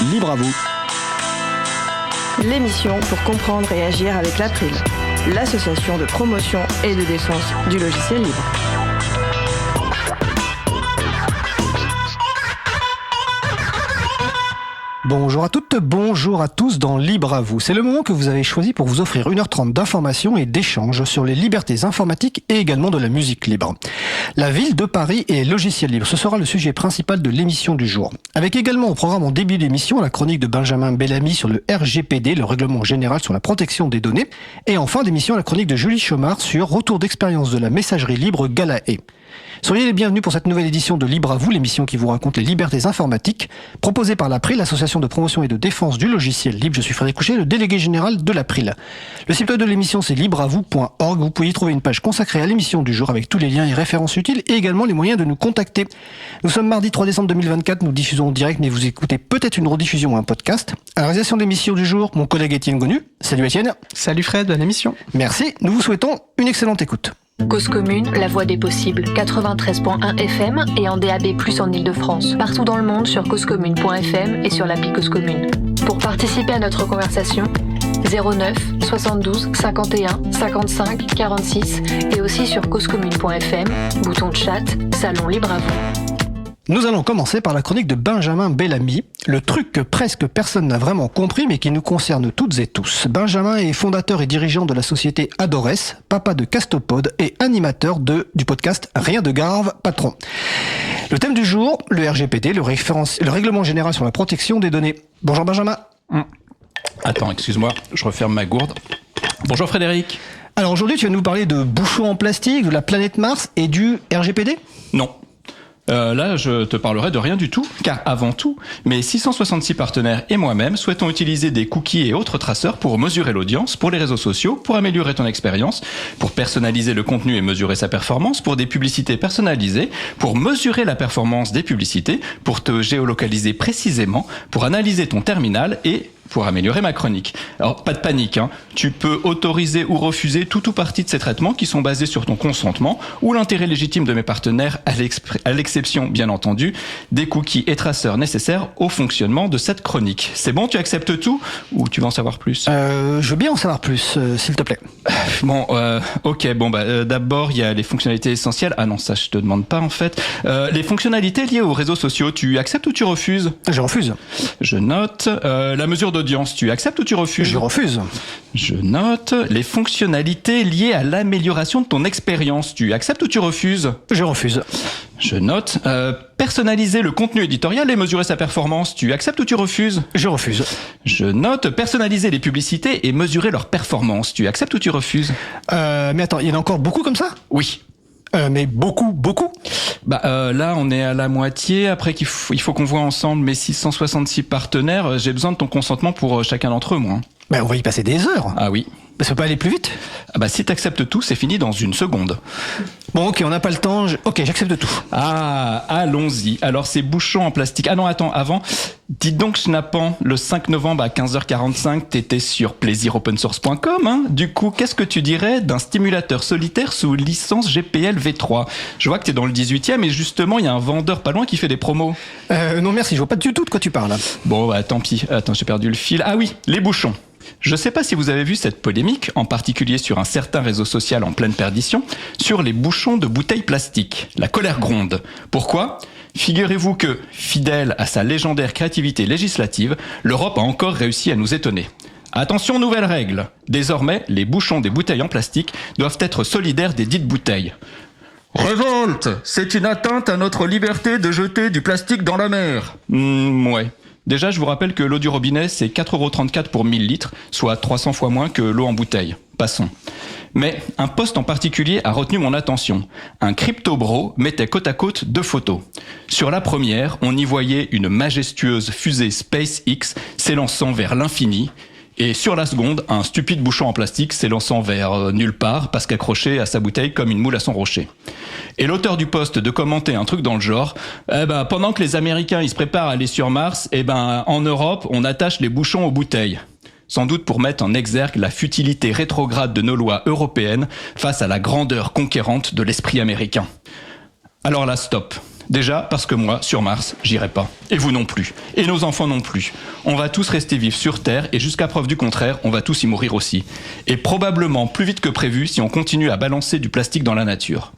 Libre à vous. L'émission pour comprendre et agir avec l'April, l'association de promotion et de défense du logiciel libre. Bonjour à toutes, bonjour à tous dans Libre à vous. C'est le moment que vous avez choisi pour vous offrir 1h30 d'informations et d'échanges sur les libertés informatiques et également de la musique libre. La ville de Paris et les logiciels libres, ce sera le sujet principal de l'émission du jour. Avec également au programme en début d'émission la chronique de Benjamin Bellamy sur le RGPD, le règlement général sur la protection des données. Et en fin d'émission, la chronique de Julie Chomard sur retour d'expérience de la messagerie libre Galae. Soyez les bienvenus pour cette nouvelle édition de Libre à vous, l'émission qui vous raconte les libertés informatiques, proposée par l'April, l'association de promotion et de défense du logiciel libre. Je suis Frédéric Couchet, le délégué général de l'April. Le site web de l'émission, c'est libreavou.org. Vous pouvez y trouver une page consacrée à l'émission du jour avec tous les liens et références utiles et également les moyens de nous contacter. Nous sommes mardi 3 décembre 2024, nous diffusons en direct, mais vous écoutez peut-être une rediffusion ou un podcast. À la réalisation de l'émission du jour, mon collègue Étienne Gonu. Salut Étienne. Salut Fred, bonne émission. Merci, nous vous souhaitons une excellente écoute. Cause commune, la voix des possibles, 93.1 FM et en DAB+, en Ile-de-France. Partout dans le monde sur causecommune.fm et sur l'appli Cause Commune. Pour participer à notre conversation, 09 72 51 55 46 et aussi sur causecommune.fm, bouton de chat, salon libre à vous. Nous allons commencer par la chronique de Benjamin Bellamy, le truc que presque personne n'a vraiment compris mais qui nous concerne toutes et tous. Benjamin est fondateur et dirigeant de la société Adores, papa de Castopod et animateur du podcast Rien de grave, patron. Le thème du jour, le RGPD, le règlement général sur la protection des données. Bonjour Benjamin. Attends, excuse-moi, je referme ma gourde. Bonjour Frédéric. Alors aujourd'hui tu vas nous parler de bouchons en plastique, de la planète Mars et du RGPD ? Non. Là, je te parlerai de rien du tout, car avant tout, mes 666 partenaires et moi-même souhaitons utiliser des cookies et autres traceurs pour mesurer l'audience, pour les réseaux sociaux, pour améliorer ton expérience, pour personnaliser le contenu et mesurer sa performance, pour des publicités personnalisées, pour mesurer la performance des publicités, pour te géolocaliser précisément, pour analyser ton terminal et pour améliorer ma chronique. Alors, pas de panique, hein. Tu peux autoriser ou refuser tout ou partie de ces traitements qui sont basés sur ton consentement ou l'intérêt légitime de mes partenaires à l'exception, bien entendu, des cookies et traceurs nécessaires au fonctionnement de cette chronique. C'est bon, tu acceptes tout ou tu veux en savoir plus ? Je veux bien en savoir plus, s'il te plaît. Bon, ok, d'abord, il y a les fonctionnalités essentielles. Ah non, ça, je te demande pas, en fait. Les fonctionnalités liées aux réseaux sociaux, tu acceptes ou tu refuses ? Je refuse. Je note. La mesure d'audience, tu acceptes ou tu refuses ? Je refuse. Je note. Les fonctionnalités liées à l'amélioration de ton expérience, tu acceptes ou tu refuses ? Je refuse. Je note. Personnaliser le contenu éditorial et mesurer sa performance, tu acceptes ou tu refuses ? Je refuse. Je note. Personnaliser les publicités et mesurer leur performance, tu acceptes ou tu refuses ? Mais attends, il y en a encore beaucoup comme ça ? Oui. Mais beaucoup ? Là, on est à la moitié. Après, il faut qu'on voit ensemble mes 666 partenaires. J'ai besoin de ton consentement pour chacun d'entre eux, moi. On va y passer des heures. Ah oui. Ça peut pas aller plus vite ? Si t'acceptes tout, c'est fini dans une seconde. Bon, ok, on n'a pas le temps. Ok, j'accepte tout. Ah, allons-y. Alors, ces bouchons en plastique. Ah non, attends, avant. Dis donc, Schnappant, le 5 novembre à 15h45, t'étais sur plaisiropensource.com, hein. Du coup, qu'est-ce que tu dirais d'un stimulateur solitaire sous licence GPL V3 ? Je vois que t'es dans le 18e et justement, il y a un vendeur pas loin qui fait des promos. Non, merci, je vois pas du tout de quoi tu parles. Bon, tant pis. Attends, j'ai perdu le fil. Ah oui, les bouchons. Je sais pas si vous avez vu cette polémique, en particulier sur un certain réseau social en pleine perdition, sur les bouchons de bouteilles plastiques. La colère gronde. Pourquoi ? Figurez-vous que, fidèle à sa légendaire créativité législative, l'Europe a encore réussi à nous étonner. Attention, nouvelle règle. Désormais, les bouchons des bouteilles en plastique doivent être solidaires des dites bouteilles. Révolte ! C'est une atteinte à notre liberté de jeter du plastique dans la mer. Ouais. Déjà, je vous rappelle que l'eau du robinet, c'est 4,34€ pour 1000 litres, soit 300 fois moins que l'eau en bouteille. Passons. Mais un post en particulier a retenu mon attention. Un crypto-bro mettait côte à côte 2 photos. Sur la première, on y voyait une majestueuse fusée SpaceX s'élançant vers l'infini. Et sur la seconde, un stupide bouchon en plastique s'élançant vers nulle part parce qu'accroché à sa bouteille comme une moule à son rocher. Et l'auteur du post de commenter un truc dans le genre, pendant que les Américains ils se préparent à aller sur Mars, en Europe, on attache les bouchons aux bouteilles. Sans doute pour mettre en exergue la futilité rétrograde de nos lois européennes face à la grandeur conquérante de l'esprit américain. Alors là, stop. Déjà parce que moi, sur Mars, j'irai pas. Et vous non plus. Et nos enfants non plus. On va tous rester vifs sur Terre et jusqu'à preuve du contraire, on va tous y mourir aussi. Et probablement plus vite que prévu si on continue à balancer du plastique dans la nature.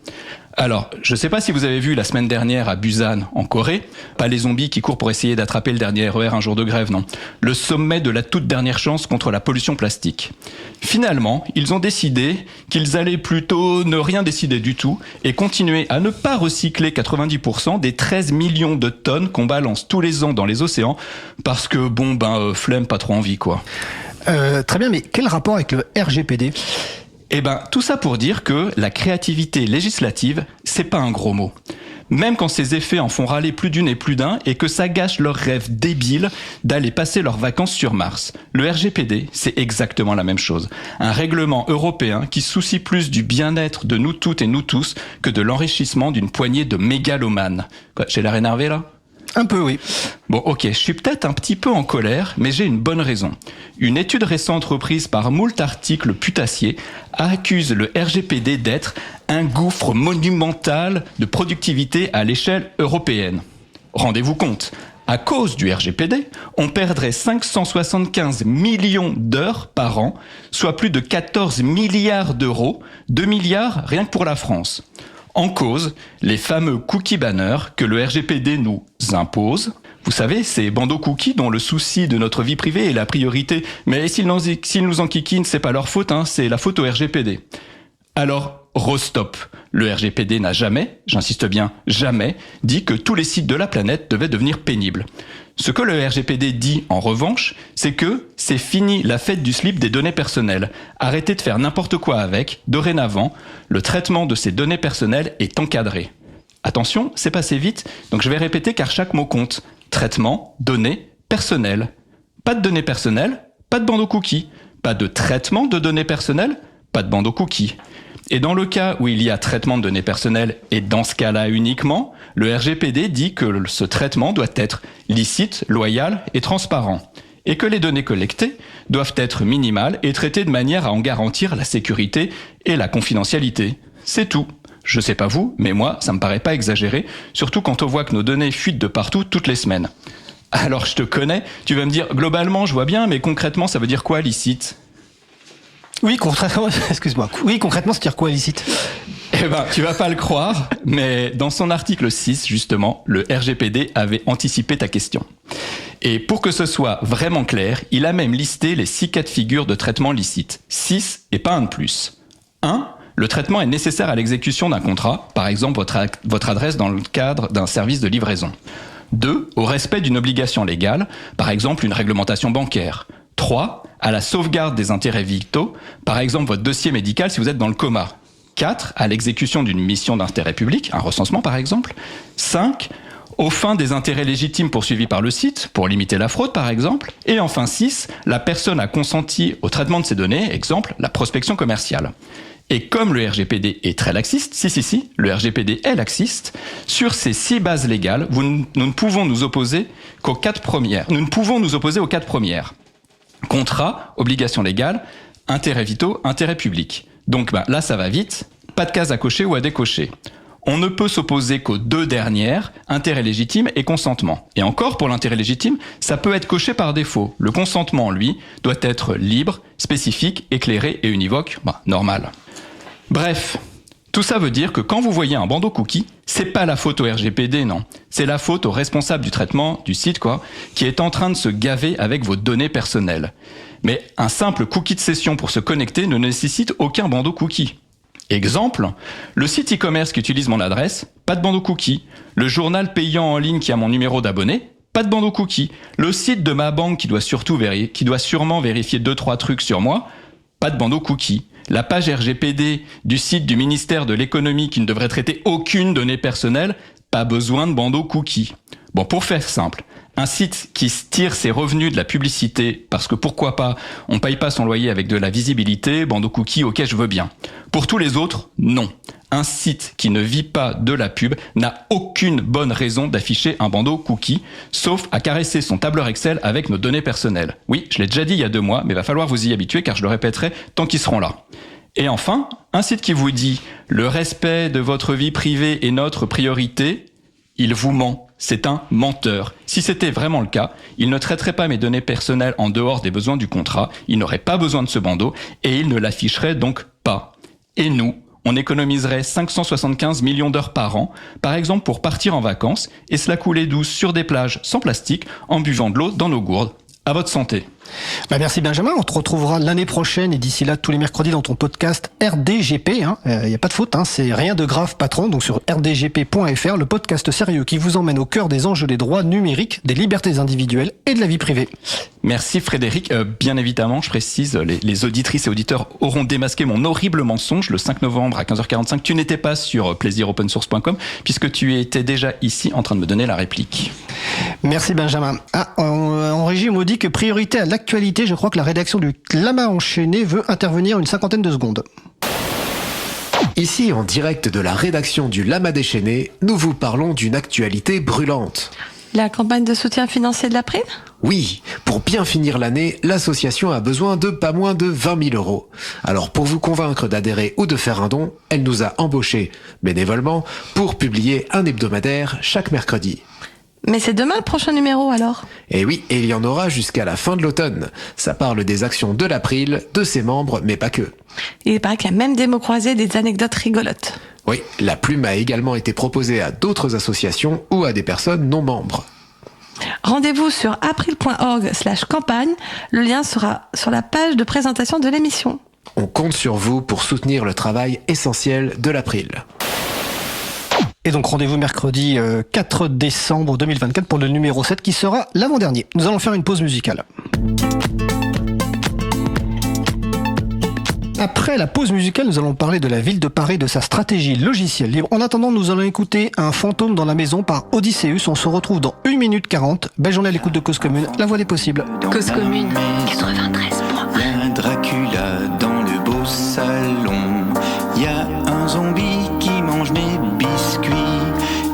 Alors, je sais pas si vous avez vu la semaine dernière à Busan, en Corée, pas les zombies qui courent pour essayer d'attraper le dernier RER un jour de grève, non. Le sommet de la toute dernière chance contre la pollution plastique. Finalement, ils ont décidé qu'ils allaient plutôt ne rien décider du tout et continuer à ne pas recycler 90% des 13 millions de tonnes qu'on balance tous les ans dans les océans parce que, flemme, pas trop envie, quoi. Très bien, mais quel rapport avec le RGPD ? Tout ça pour dire que la créativité législative, c'est pas un gros mot. Même quand ces effets en font râler plus d'une et plus d'un et que ça gâche leur rêve débile d'aller passer leurs vacances sur Mars. Le RGPD, c'est exactement la même chose. Un règlement européen qui se soucie plus du bien-être de nous toutes et nous tous que de l'enrichissement d'une poignée de mégalomanes. Quoi, j'ai l'air énervé là ? Un peu, oui. Bon, ok, je suis peut-être un petit peu en colère, mais j'ai une bonne raison. Une étude récente reprise par moult articles putassiers accuse le RGPD d'être un gouffre monumental de productivité à l'échelle européenne. Rendez-vous compte, à cause du RGPD, on perdrait 575 millions d'heures par an, soit plus de 14 milliards d'euros, 2 milliards rien que pour la France. En cause, les fameux cookie banners que le RGPD nous impose. Vous savez, ces bandeaux cookies dont le souci de notre vie privée est la priorité. Mais s'ils nous enquiquinent, c'est pas leur faute, c'est la faute au RGPD. Alors, Rostop, le RGPD n'a jamais, j'insiste bien, jamais, dit que tous les sites de la planète devaient devenir pénibles. Ce que le RGPD dit, en revanche, c'est que c'est fini la fête du slip des données personnelles. Arrêtez de faire n'importe quoi avec. Dorénavant, le traitement de ces données personnelles est encadré. Attention, c'est passé vite, donc je vais répéter car chaque mot compte. Traitement, données, personnelles. Pas de données personnelles, pas de bandeau cookie. Pas de traitement de données personnelles, pas de bandeau cookie. Et dans le cas où il y a traitement de données personnelles, et dans ce cas-là uniquement, le RGPD dit que ce traitement doit être licite, loyal et transparent. Et que les données collectées doivent être minimales et traitées de manière à en garantir la sécurité et la confidentialité. C'est tout. Je sais pas vous, mais moi, ça me paraît pas exagéré, surtout quand on voit que nos données fuitent de partout toutes les semaines. Alors je te connais, tu vas me dire, globalement je vois bien, mais concrètement ça veut dire quoi licite ? Oui, concrètement, concrètement, c'est-à-dire quoi, licite ? Tu vas pas le croire, mais dans son article 6, justement, le RGPD avait anticipé ta question. Et pour que ce soit vraiment clair, il a même listé les 6 cas de figure de traitement licite. 6 et pas un de plus. 1. Le traitement est nécessaire à l'exécution d'un contrat, par exemple votre adresse dans le cadre d'un service de livraison. 2. Au respect d'une obligation légale, par exemple une réglementation bancaire. 3. À la sauvegarde des intérêts vitaux, par exemple votre dossier médical si vous êtes dans le coma. 4. À l'exécution d'une mission d'intérêt public, un recensement par exemple. 5. Aux fins des intérêts légitimes poursuivis par le site, pour limiter la fraude par exemple. Et enfin 6. La personne a consenti au traitement de ces données, exemple la prospection commerciale. Et comme le RGPD est très laxiste, le RGPD est laxiste, sur ces 6 bases légales, nous ne pouvons nous opposer qu'aux 4 premières. Nous ne pouvons nous opposer aux 4 premières. Contrat, obligation légale, intérêts vitaux, intérêt public. Donc là, ça va vite, pas de case à cocher ou à décocher. On ne peut s'opposer qu'aux 2 dernières, intérêt légitime et consentement. Et encore, pour l'intérêt légitime, ça peut être coché par défaut. Le consentement, lui, doit être libre, spécifique, éclairé et univoque, normal. Bref, tout ça veut dire que quand vous voyez un bandeau cookie, c'est pas la faute au RGPD, non. C'est la faute au responsable du traitement, du site, qui est en train de se gaver avec vos données personnelles. Mais un simple cookie de session pour se connecter ne nécessite aucun bandeau cookie. Exemple, le site e-commerce qui utilise mon adresse, pas de bandeau cookie. Le journal payant en ligne qui a mon numéro d'abonné, pas de bandeau cookie. Le site de ma banque qui doit sûrement vérifier 2-3 trucs sur moi, pas de bandeau cookie. La page RGPD du site du ministère de l'économie qui ne devrait traiter aucune donnée personnelle, pas besoin de bandeau cookie. Bon, pour faire simple, un site qui tire ses revenus de la publicité, parce que pourquoi pas, on paye pas son loyer avec de la visibilité, bandeau cookie, ok, je veux bien. Pour tous les autres, non. Un site qui ne vit pas de la pub n'a aucune bonne raison d'afficher un bandeau cookie, sauf à caresser son tableur Excel avec nos données personnelles. Oui, je l'ai déjà dit il y a 2 mois, mais va falloir vous y habituer car je le répéterai tant qu'ils seront là. Et enfin, un site qui vous dit « Le respect de votre vie privée est notre priorité », Il vous ment. C'est un menteur. Si c'était vraiment le cas, il ne traiterait pas mes données personnelles en dehors des besoins du contrat, il n'aurait pas besoin de ce bandeau et il ne l'afficherait donc pas. Et nous, on économiserait 575 millions d'heures par an, par exemple pour partir en vacances, et se la couler douce sur des plages sans plastique en buvant de l'eau dans nos gourdes. À votre santé. Merci Benjamin, on te retrouvera l'année prochaine et d'ici là tous les mercredis dans ton podcast RDGP, il n'y a pas de faute, c'est rien de grave patron, donc sur rdgp.fr, le podcast sérieux qui vous emmène au cœur des enjeux des droits numériques, des libertés individuelles et de la vie privée. Merci Frédéric, bien évidemment je précise, les auditrices et auditeurs auront démasqué mon horrible mensonge le 5 novembre à 15h45, tu n'étais pas sur plaisiropensource.com puisque tu étais déjà ici en train de me donner la réplique. Merci Benjamin. En régie on me dit que priorité à l'actualité, je crois que la rédaction du Lama enchaîné veut intervenir une 50aine de secondes. Ici, en direct de la rédaction du Lama déchaîné, nous vous parlons d'une actualité brûlante. La campagne de soutien financier de l'April ? Oui, pour bien finir l'année, l'association a besoin de pas moins de 20 000 euros. Alors pour vous convaincre d'adhérer ou de faire un don, elle nous a embauchés, bénévolement, pour publier un hebdomadaire chaque mercredi. Mais c'est demain le prochain numéro alors ? Et oui, et il y en aura jusqu'à la fin de l'automne. Ça parle des actions de l'April, de ses membres, mais pas que. Il paraît qu'il y a même des mots croisés, des anecdotes rigolotes. Oui, la plume a également été proposée à d'autres associations ou à des personnes non membres. Rendez-vous sur april.org/campagne. Le lien sera sur la page de présentation de l'émission. On compte sur vous pour soutenir le travail essentiel de l'April. Et donc rendez-vous mercredi 4 décembre 2024 pour le numéro 7 qui sera l'avant-dernier. Nous allons faire une pause musicale. Après la pause musicale, nous allons parler de la ville de Paris, de sa stratégie logicielle libre. En attendant, nous allons écouter Un fantôme dans la maison par Odysseus. On se retrouve dans 1 minute 40. Belle journée à l'écoute de Cause Commune, la voix des possibles. Cause Commune 93.1. Il y a un Dracula dans le beau salon. Il y a un zombie qui mange mes biscuits.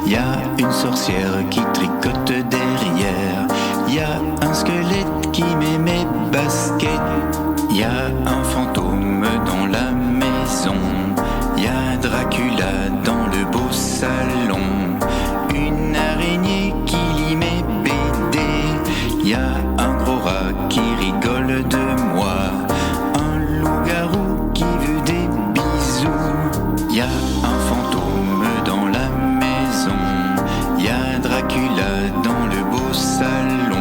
Il y a une sorcière qui tricote derrière. Il y a un squelette qui met mes baskets. Il y a un fantôme dans la maison. Il y a Dracula dans le beau salon. Une araignée qui lit mes BD. Il y a un gros rat qui rigole de moi. Un loup-garou qui veut des bisous. Il y a un fantôme dans la maison. Il y a Dracula dans le beau salon.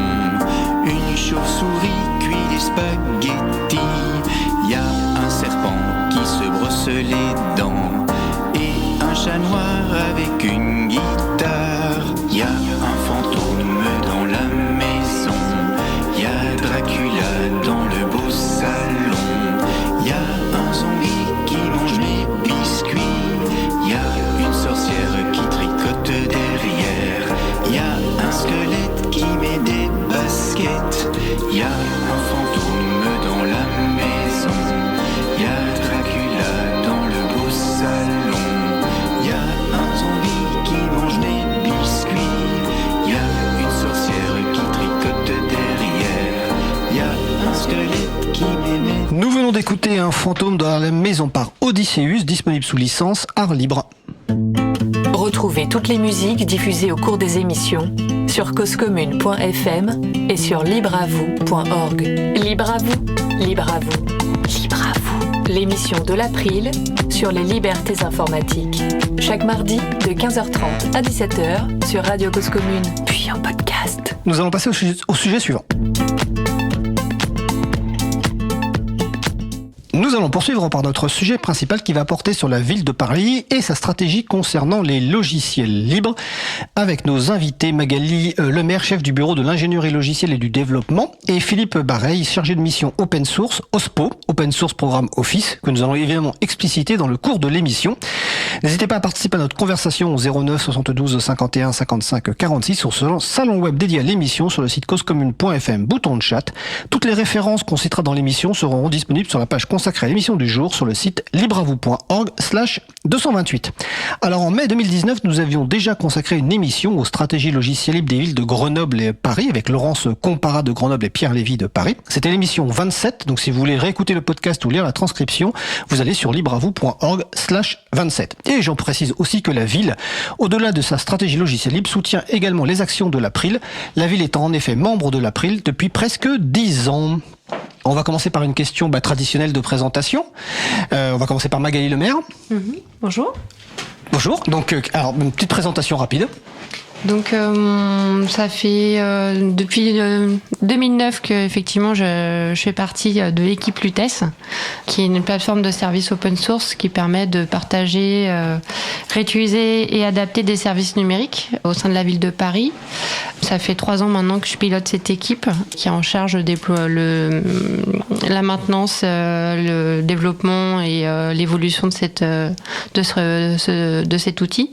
Une chauve-souris cuit des spaghettis. Il y a un serpent qui se brosse les dents. Et un chat noir avec une guitare. Il y a un fantôme dans la maison. Il y a Dracula dans le beau salon. Il y a un zombie qui mange mes biscuits. Il y a une sorcière qui tricote derrière. Il y a un squelette qui met des baskets. Il y a un fantôme dans la maison. Il y a Dracula dans le beau salon. Il y a un zombie qui mange des biscuits. Il y a une sorcière qui tricote derrière. Il y a un squelette qui met... Nous venons d'écouter Un fantôme dans la maison par Odysseus, disponible sous licence Art Libre. Retrouvez toutes les musiques diffusées au cours des émissions sur causecommune.fm et sur libreavou.org. Libre à vous, libre à vous, libre à vous. L'émission de l'April sur les libertés informatiques. Chaque mardi de 15h30 à 17h sur Radio Cause Commune, puis en podcast. Nous allons passer au sujet suivant. Nous allons poursuivre par notre sujet principal qui va porter sur la ville de Paris et sa stratégie concernant les logiciels libres avec nos invités Magali Lemaire, chef du bureau de l'ingénierie logicielle et du développement, et Philippe Bareil, chargé de mission Open Source, OSPO, Open Source Programme Office, que nous allons évidemment expliciter dans le cours de l'émission. N'hésitez pas à participer à notre conversation au 09 72 51 55 46 sur ce salon web dédié à l'émission sur le site causecommune.fm, bouton de chat. Toutes les références qu'on citera dans l'émission seront disponibles sur la page consacrée consacrée à l'émission du jour sur le site libreavou.org/228. Alors en mai 2019, nous avions déjà consacré une émission aux stratégies logicielles libres des villes de Grenoble et Paris avec Laurence Compara de Grenoble et Pierre Lévy de Paris. C'était l'émission 27, donc si vous voulez réécouter le podcast ou lire la transcription, vous allez sur libreavou.org/27. Et j'en précise aussi que la ville, au-delà de sa stratégie logicielle libre, soutient également les actions de l'April, la ville étant en effet membre de l'April depuis presque 10 ans. On va commencer par une question traditionnelle de présentation. On va commencer par Magali Lemaire. Bonjour. Bonjour. Donc, alors, une petite présentation rapide. Donc ça fait depuis 2009 que effectivement je fais partie de l'équipe Lutèce, qui est une plateforme de services open source qui permet de partager, réutiliser et adapter des services numériques au sein de la ville de Paris. Ça fait 3 ans maintenant que je pilote cette équipe qui est en charge de la maintenance, le développement et l'évolution de cet outil.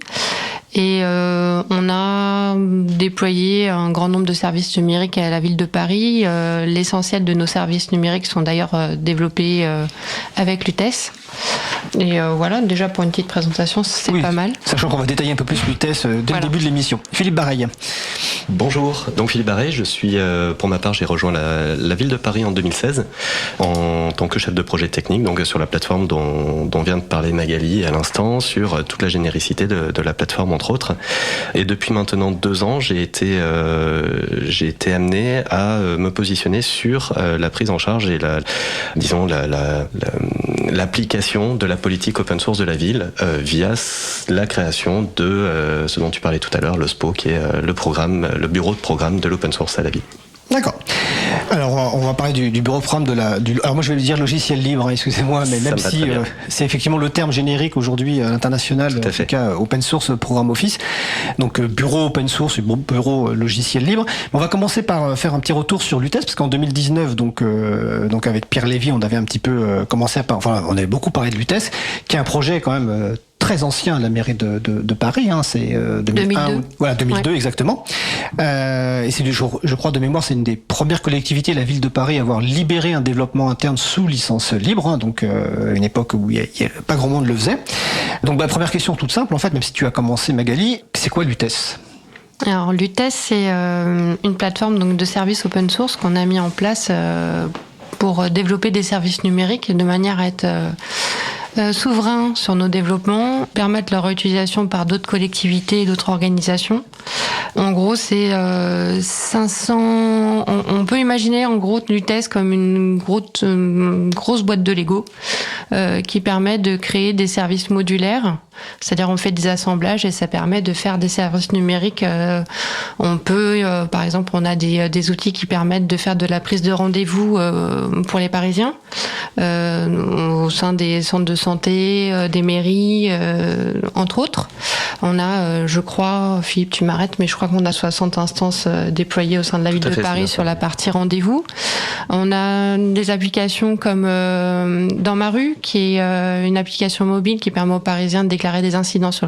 Et on a déployé un grand nombre de services numériques à la ville de Paris. L'essentiel de nos services numériques sont d'ailleurs développés avec Lutèce. Et voilà, déjà pour une petite présentation, c'est pas mal. Sachant qu'on va détailler un peu plus Lutèce dès le début de l'émission. Philippe Bareil. Bonjour, donc Philippe Bareil, je suis, pour ma part, j'ai rejoint la ville de Paris en 2016 en tant que chef de projet technique, donc sur la plateforme dont vient de parler Magali à l'instant, sur toute la généricité de la plateforme entre autres. Et depuis maintenant 2 ans, j'ai été amené à me positionner sur la prise en charge et l'application de la politique open source de la ville via la création de ce dont tu parlais tout à l'heure, le SPO, qui est le bureau de programme de l'open source à la ville. D'accord. Alors, on va parler du bureau de programme alors moi je vais dire logiciel libre, excusez-moi, mais même si c'est effectivement le terme générique aujourd'hui à l'international, en tout cas open source programme Office. Donc bureau open source, bureau logiciel libre. On va commencer par faire un petit retour sur Lutèce, parce qu'en 2019, donc avec Pierre Lévy, on avait un petit peu commencé on avait beaucoup parlé de Lutèce, qui est un projet quand même très ancien à la mairie de Paris, c'est 2001, 2002 exactement. Et c'est je crois de mémoire, c'est une des premières collectivités, la ville de Paris, à avoir libéré un développement interne sous licence libre, donc une époque où il y a pas grand monde le faisait. Donc première question toute simple, en fait, même si tu as commencé Magali, c'est quoi Lutèce ? Alors Lutèce, c'est une plateforme donc de services open source qu'on a mis en place pour développer des services numériques de manière à être souverain sur nos développements, permettre leur réutilisation par d'autres collectivités et d'autres organisations. En gros, c'est 500... On peut imaginer en gros Lutèce comme une grosse boîte de Lego qui permet de créer des services modulaires. C'est-à-dire on fait des assemblages et ça permet de faire des services numériques. On peut, par exemple, on a des outils qui permettent de faire de la prise de rendez-vous pour les Parisiens au sein des centres de santé, des mairies, entre autres. On a, je crois, Philippe, tu m'arrêtes, mais je crois qu'on a 60 instances déployées au sein de la ville de Paris sur la partie rendez-vous. On a des applications comme Dans ma rue, qui est une application mobile qui permet aux Parisiens de déclarer des incidents sur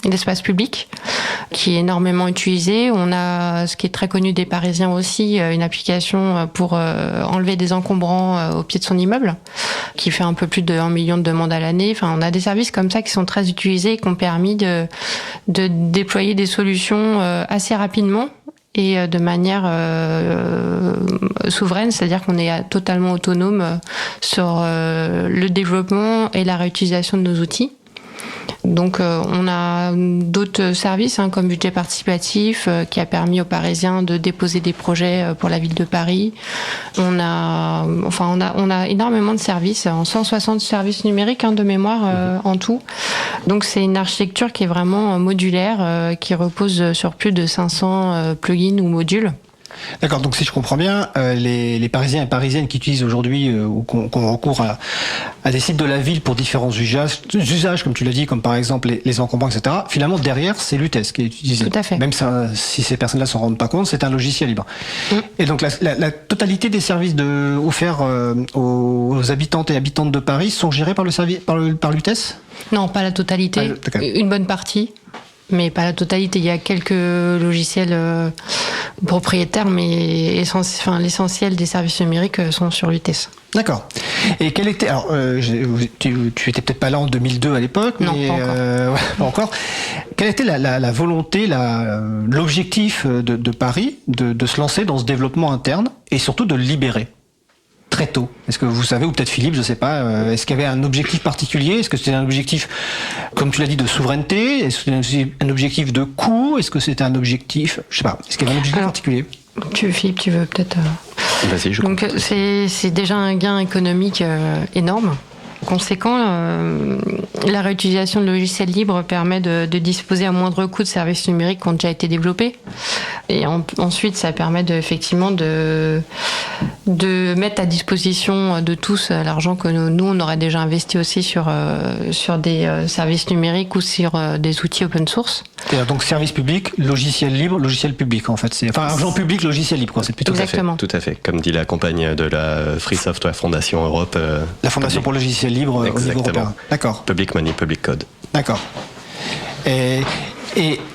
l'espace public, qui est énormément utilisée. On a, ce qui est très connu des Parisiens aussi, une application pour enlever des encombrants au pied de son immeuble, qui fait un peu plus de 1 million de demandes à l'année. Enfin, on a des services comme ça qui sont très utilisés et qui ont permis de déployer des solutions assez rapidement et de manière souveraine, c'est-à-dire qu'on est totalement autonome sur le développement et la réutilisation de nos outils. Donc on a d'autres services comme budget participatif qui a permis aux Parisiens de déposer des projets pour la ville de Paris. On a énormément de services, 160 services numériques de mémoire en tout. Donc c'est une architecture qui est vraiment modulaire, qui repose sur plus de 500 plugins ou modules. D'accord, donc si je comprends bien, les Parisiens et Parisiennes qui utilisent aujourd'hui ou qu'on recourt à des sites de la ville pour différents usages comme tu l'as dit, comme par exemple les encombrants, etc. Finalement, derrière, c'est Lutèce qui est utilisé. Tout à fait. Même si ces personnes-là ne s'en rendent pas compte, c'est un logiciel libre. Et donc la totalité des services offerts aux habitantes et habitantes de Paris sont gérés par Lutèce ? Non, pas la totalité. Une bonne partie. Mais pas la totalité. Il y a quelques logiciels propriétaire, mais l'essentiel des services numériques sont sur l'UTES. D'accord. Et quel était... Alors, tu étais peut-être pas là en 2002 à l'époque, non, mais... pas encore. Pas encore. Quelle était la volonté, l'objectif de Paris de se lancer dans ce développement interne et surtout de le libérer très tôt? Est-ce que vous savez, ou peut-être Philippe, je sais pas, est-ce qu'il y avait un objectif particulier? Est-ce que c'était un objectif, comme tu l'as dit, de souveraineté? Est-ce que c'était un objectif de coût? Est-ce que c'était un objectif... Je sais pas, est-ce qu'il y avait un objectif particulier? Philippe, tu veux peut-être... Vas-y, Donc c'est déjà un gain économique énorme. Conséquent, la réutilisation de logiciels libres permet de disposer à moindre coût de services numériques qui ont déjà été développés. Et ensuite, ça permet effectivement de mettre à disposition de tous l'argent que nous, on aurait déjà investi aussi sur des services numériques ou sur des outils open source. Et donc service public, logiciel libre, logiciel public en fait. Argent public, logiciel libre, quoi. C'est plutôt exactement. Tout à fait. Comme dit la campagne de la Free Software Foundation Europe. La Fondation pour le logiciel libre au niveau européen. D'accord. Public money, public code. D'accord. Et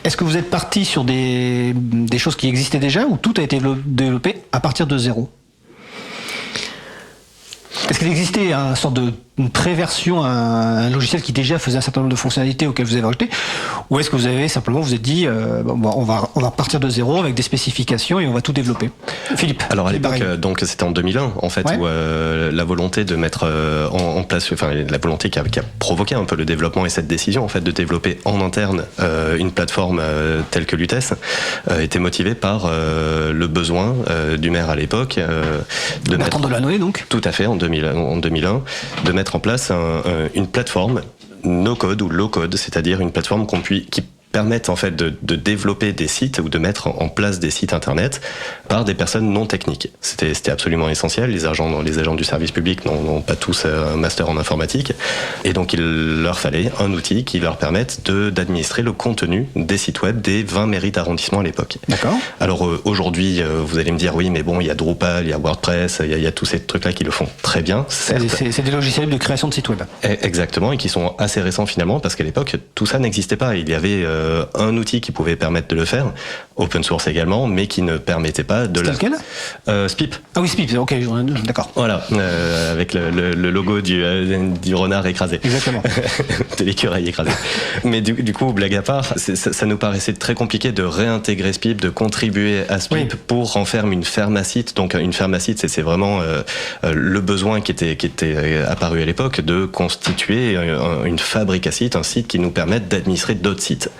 est-ce que vous êtes parti sur des choses qui existaient déjà ou tout a été développé à partir de zéro? Est-ce qu'il existait une sorte de préversion, un logiciel qui déjà faisait un certain nombre de fonctionnalités auxquelles vous avez rajouté, ou est-ce que vous avez simplement vous êtes dit on va partir de zéro avec des spécifications et on va tout développer? Philippe. Alors à l'époque, donc c'était en 2001 en fait, où la volonté de mettre en place, la volonté qui a provoqué un peu le développement et cette décision en fait de développer en interne une plateforme telle que l'UTES était motivée par le besoin du maire à l'époque de Bertrand Delanoë donc. Tout à fait en 2001 de mettre en place une plateforme no-code ou low-code, c'est-à-dire une plateforme qui permettent en fait de développer des sites ou de mettre en place des sites internet par des personnes non techniques. C'était absolument essentiel. Les agents du service public n'ont pas tous un master en informatique, et donc il leur fallait un outil qui leur permette d'administrer le contenu des sites web des 20 mairies d'arrondissement à l'époque. D'accord. Alors aujourd'hui, vous allez me dire oui, mais bon, il y a Drupal, il y a WordPress, il y a tous ces trucs-là qui le font très bien. C'est des logiciels de création de sites web. Exactement, et qui sont assez récents finalement, parce qu'à l'époque, tout ça n'existait pas. Il y avait un outil qui pouvait permettre de le faire, open source également, mais qui ne permettait pas de lequel Spip. Ah oui, Spip, ok, d'accord. Voilà, avec le logo du renard écrasé. Exactement. De l'écureuil écrasé. Mais du coup, blague à part, ça nous paraissait très compliqué de réintégrer Spip, de contribuer à Spip pour en faire une ferme à site. Donc une ferme à site, c'est vraiment le besoin qui était apparu à l'époque de constituer une fabrique à site, un site qui nous permette d'administrer d'autres sites.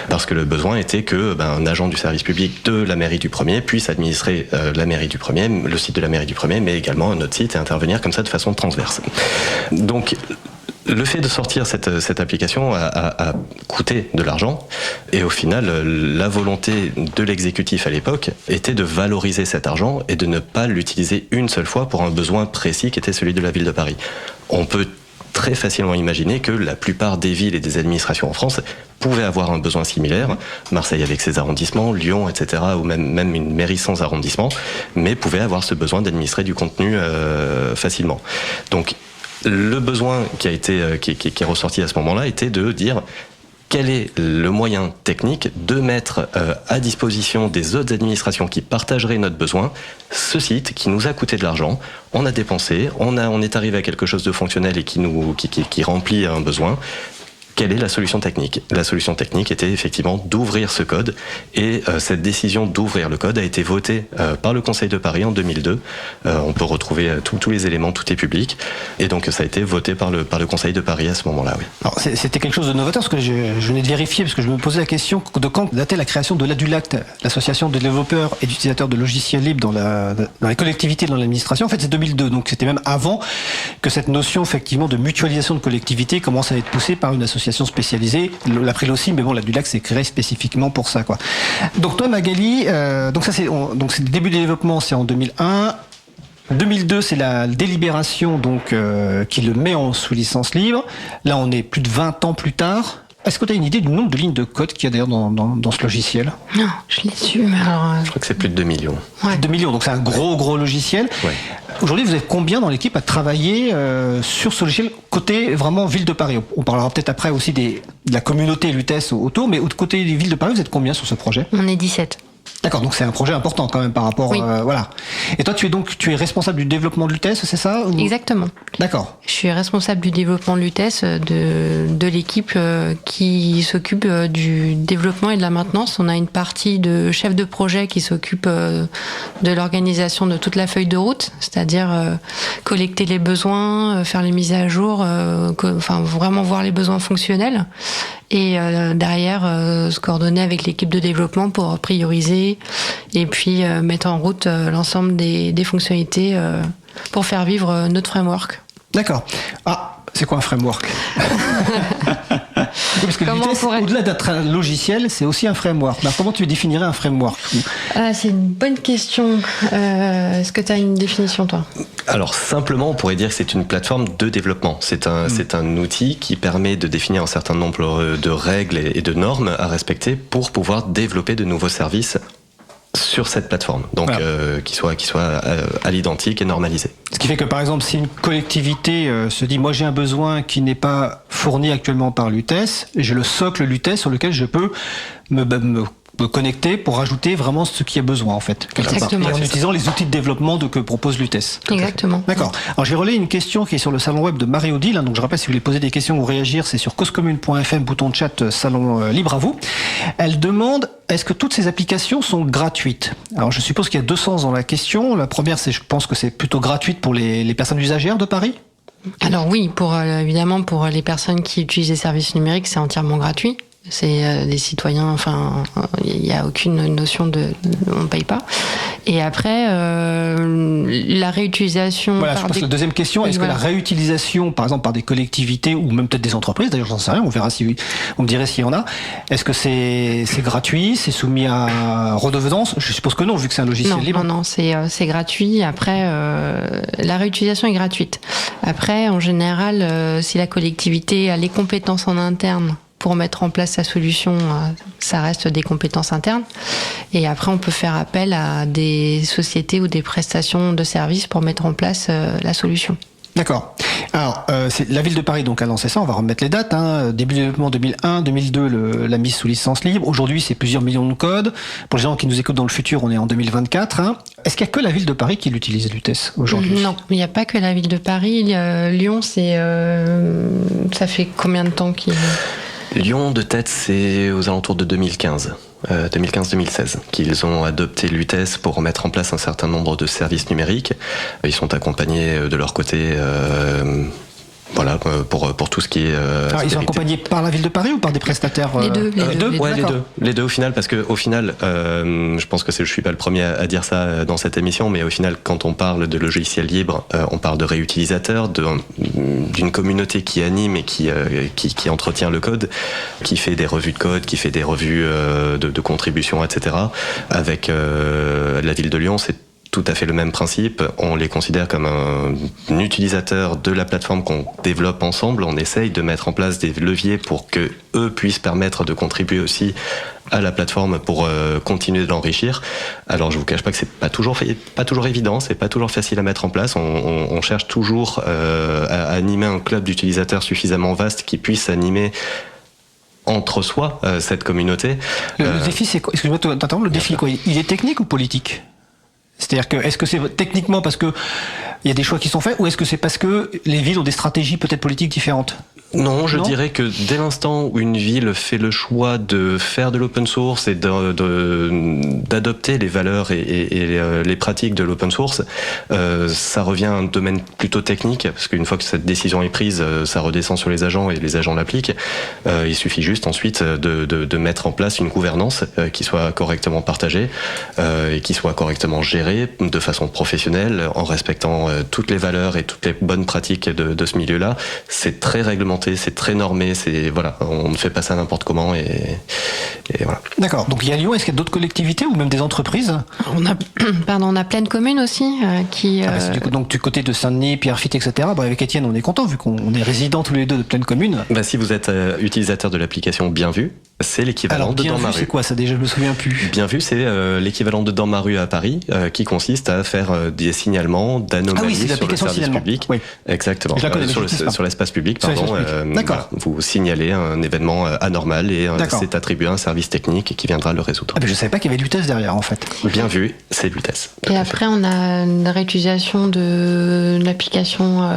Parce que le besoin était que un agent du service public de la mairie du premier puisse administrer la mairie du premier, le site de la mairie du premier, mais également un autre site et intervenir comme ça de façon transverse. Donc le fait de sortir cette application a coûté de l'argent, et au final, la volonté de l'exécutif à l'époque était de valoriser cet argent et de ne pas l'utiliser une seule fois pour un besoin précis qui était celui de la ville de Paris. On peut très facilement imaginer que la plupart des villes et des administrations en France pouvaient avoir un besoin similaire, Marseille avec ses arrondissements, Lyon, etc., ou même une mairie sans arrondissement, mais pouvaient avoir ce besoin d'administrer du contenu facilement. Donc le besoin qui est ressorti à ce moment-là était de dire quel est le moyen technique de mettre à disposition des autres administrations qui partageraient notre besoin ce site qui nous a coûté de l'argent, on a dépensé, on est arrivé à quelque chose de fonctionnel et qui remplit un besoin. Quelle est la solution technique? La solution technique était effectivement d'ouvrir ce code, et cette décision d'ouvrir le code a été votée par le Conseil de Paris en 2002. On peut retrouver tous les éléments, tout est public, et donc ça a été voté par le Conseil de Paris à ce moment-là. Oui. Alors c'était quelque chose de novateur, parce que je venais de vérifier, parce que je me posais la question de quand datait la création de l'ADULACT, l'association de développeurs et d'utilisateurs de logiciels libres dans les collectivités, dans l'administration. En fait, c'est 2002, donc c'était même avant que cette notion effectivement de mutualisation de collectivités commence à être poussée par une association spécialisée, l'April aussi, mais bon, l'ADULACT s'est créé spécifiquement pour ça, quoi. Donc toi, Magali, donc c'est le début du développement, c'est en 2001. 2002, c'est la délibération donc qui le met sous licence libre. Là, on est plus de 20 ans plus tard. Est-ce que tu as une idée du nombre de lignes de code qu'il y a d'ailleurs dans ce logiciel? Non, je l'ai su, mais alors... Je crois que c'est plus de 2 millions. Ouais. 2 millions, donc c'est un gros logiciel. Ouais. Aujourd'hui, vous êtes combien dans l'équipe à travailler sur ce logiciel côté vraiment ville de Paris? On parlera peut-être après aussi de la communauté LUTES autour, mais côté ville de Paris, vous êtes combien sur ce projet? On est 17. D'accord, donc c'est un projet important quand même par rapport... Oui. Voilà. Et toi, tu es responsable du développement de l'UTES, c'est ça ou... Exactement. D'accord. Je suis responsable du développement de l'UTES, de l'équipe qui s'occupe du développement et de la maintenance. On a une partie de chef de projet qui s'occupe de l'organisation de toute la feuille de route, c'est-à-dire collecter les besoins, faire les mises à jour, vraiment voir les besoins fonctionnels. Et derrière, se coordonner avec l'équipe de développement pour prioriser et puis mettre en route l'ensemble des fonctionnalités pour faire vivre notre framework. D'accord. Ah, c'est quoi un framework? Parce que Comment l'UTES, au-delà d'être un logiciel, c'est aussi un framework. Alors, comment tu définirais un framework? C'est une bonne question. Est-ce que tu as une définition, toi? Alors simplement, on pourrait dire que c'est une plateforme de développement. C'est un outil qui permet de définir un certain nombre de règles et de normes à respecter pour pouvoir développer de nouveaux services sur cette plateforme, donc voilà. qui soit à l'identique et normalisé. Ce qui fait que par exemple, si une collectivité se dit, moi j'ai un besoin qui n'est pas fourni actuellement par l'UTES, j'ai le socle l'UTES sur lequel je peux me connecter pour rajouter vraiment ce qui a besoin en fait. Exactement. Et en utilisant les outils de développement que propose l'UTES. Exactement. D'accord. Alors j'ai relayé une question qui est sur le salon web de Marie-Odile. Donc je rappelle, si vous voulez poser des questions ou réagir, c'est sur causecommune.fm, bouton de chat, salon libre à vous. Elle demande, est-ce que toutes ces applications sont gratuites? Alors je suppose qu'il y a deux sens dans la question. La première, c'est, je pense que c'est plutôt gratuite pour les personnes usagères de Paris. Alors oui, évidemment pour les personnes qui utilisent les services numériques, c'est entièrement gratuit. C'est des citoyens, enfin, il n'y a aucune notion on ne paye pas. Et après, la réutilisation... Voilà, je pense que la deuxième question, est-ce que la réutilisation, par exemple, par des collectivités ou même peut-être des entreprises, d'ailleurs j'en sais rien, on verra on me dirait s'il y en a, est-ce que c'est gratuit, c'est soumis à redevance? Je suppose que non, vu que c'est un logiciel libre. Non, c'est gratuit. Après, la réutilisation est gratuite. Après, en général, si la collectivité a les compétences en interne pour mettre en place sa solution, ça reste des compétences internes. Et après, on peut faire appel à des sociétés ou des prestations de services pour mettre en place la solution. D'accord. Alors, c'est la ville de Paris donc a lancé ça, on va remettre les dates. Début de développement 2001, 2002, la mise sous licence libre. Aujourd'hui, c'est plusieurs millions de codes. Pour les gens qui nous écoutent dans le futur, on est en 2024. Est-ce qu'il n'y a que la ville de Paris qui l'utilise, l'UTES, aujourd'hui? Non, il n'y a pas que la ville de Paris. Lyon, ça fait combien de temps qu'il... Lyon, de tête, c'est aux alentours de 2015. 2015-2016, qu'ils ont adopté l'UTES pour mettre en place un certain nombre de services numériques. Ils sont accompagnés de leur côté... Voilà, pour tout ce qui est... ils sont accompagnés par la ville de Paris ou par des prestataires? Les deux. Les deux au final, parce que au final, je pense que je suis pas le premier à dire ça dans cette émission, mais au final, quand on parle de logiciels libres, on parle de réutilisateurs, d'une communauté qui anime et qui entretient le code, qui fait des revues de code, qui fait des revues de contributions, etc. Avec la ville de Lyon, c'est tout à fait le même principe. On les considère comme un utilisateur de la plateforme qu'on développe ensemble. On essaye de mettre en place des leviers pour que eux puissent permettre de contribuer aussi à la plateforme pour continuer de l'enrichir. Alors je vous cache pas que c'est pas toujours évident, c'est pas toujours facile à mettre en place. On cherche toujours à animer un club d'utilisateurs suffisamment vaste qui puisse animer entre soi cette communauté. Le défi, c'est quoi? Excuse-moi de t'interrompre, le défi, quoi? Il est technique ou politique? C'est-à-dire que, est-ce que c'est techniquement parce que il y a des choix qui sont faits, ou est-ce que c'est parce que les villes ont des stratégies peut-être politiques différentes? Non, je dirais que dès l'instant où une ville fait le choix de faire de l'open source et d'adopter les valeurs et les pratiques de l'open source, ça revient à un domaine plutôt technique, parce qu'une fois que cette décision est prise, ça redescend sur les agents et les agents l'appliquent. Il suffit juste ensuite de mettre en place une gouvernance qui soit correctement partagée et qui soit correctement gérée de façon professionnelle, en respectant toutes les valeurs et toutes les bonnes pratiques de ce milieu-là. C'est très réglementé, c'est très normé, on ne fait pas ça n'importe comment et voilà. D'accord. Donc il y a Lyon, est-ce qu'il y a d'autres collectivités ou même des entreprises? On a Plaine Commune aussi qui. Donc du côté de Saint-Denis, Pierrefitte, etc. Avec Étienne, on est content vu qu'on est résidents tous les deux de Plaine Commune. Si vous êtes utilisateur de l'application Bien Vu, C'est l'équivalent Alors, de bien Dans vu, ma c'est rue. quoi ça déjà? Je me souviens plus. Bien vu, c'est l'équivalent de Dans ma rue à Paris, qui consiste à faire des signalements d'anomalies c'est sur le l'application service signalement. public. Oui. Exactement. Je la connais, mais sur, je l'utilise pas. sur l'espace public, Sur pardon. l'espace public. D'accord. Vous signalez un événement anormal et D'accord. c'est attribué à un service technique qui viendra le résoudre. Ah, mais je savais pas qu'il y avait du test derrière en fait. Bien vu, c'est Lutèce. Et après, on a une réutilisation de l'application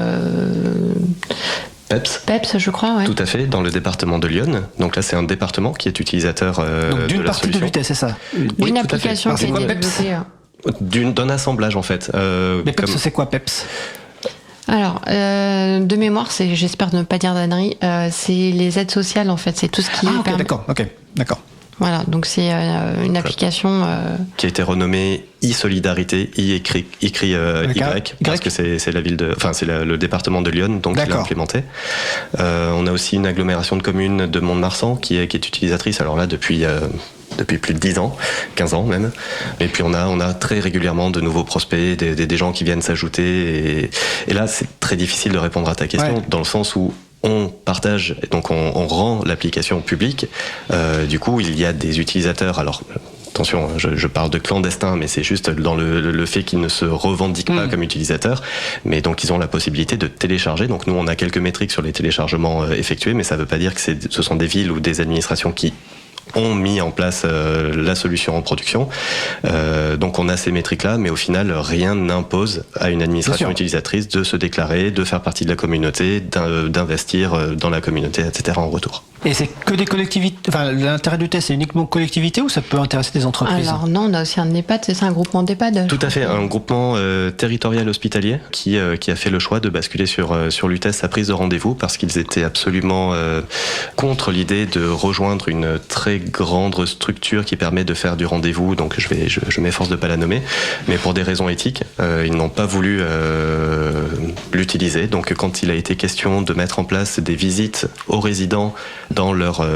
PEPS, je crois, ouais. Tout à fait, dans le département de Lyon. Donc là, c'est un département qui est utilisateur Donc d'une de la partie de solution. Lutèce, c'est ça? Oui, Une tout à fait. application Alors, qui c'est a quoi, été PEPS développée. D'un assemblage, en fait. Mais PEPS, c'est quoi PEPS? Alors, de mémoire, j'espère ne pas dire d'ânerie, c'est les aides sociales, en fait. C'est tout ce qui Ah, ok, permet- d'accord. Voilà, donc c'est une application... qui a été renommée e-Solidarité, écrit Y, parce que c'est la ville c'est le département de Lyon, donc qui l'a implémenté. On a aussi une agglomération de communes de Mont-de-Marsan qui est utilisatrice, alors là depuis plus de 10 ans, 15 ans même. Et puis on a très régulièrement de nouveaux prospects, des gens qui viennent s'ajouter. Et là, c'est très difficile de répondre à ta question, dans le sens où on partage, donc on rend l'application publique. Du coup, il y a des utilisateurs. Alors, attention, je parle de clandestins, mais c'est juste dans le fait qu'ils ne se revendiquent pas comme utilisateurs. Mais donc, ils ont la possibilité de télécharger. Donc, nous, on a quelques métriques sur les téléchargements effectués, mais ça ne veut pas dire que ce sont des villes ou des administrations qui ont mis en place la solution en production. Donc on a ces métriques-là, mais au final, rien n'impose à une administration utilisatrice de se déclarer, de faire partie de la communauté, d'investir dans la communauté, etc. en retour. Et c'est que des collectivités, enfin l'intérêt du test c'est uniquement collectivité ou ça peut intéresser des entreprises? Alors non, on a aussi un EHPAD, c'est un groupement d'EHPAD. Tout à fait, un groupement territorial hospitalier qui a fait le choix de basculer sur Lutèce sa prise de rendez-vous parce qu'ils étaient absolument contre l'idée de rejoindre une très grande structure qui permet de faire du rendez-vous, donc je m'efforce de ne pas la nommer, mais pour des raisons éthiques, ils n'ont pas voulu l'utiliser. Donc quand il a été question de mettre en place des visites aux résidents dans leur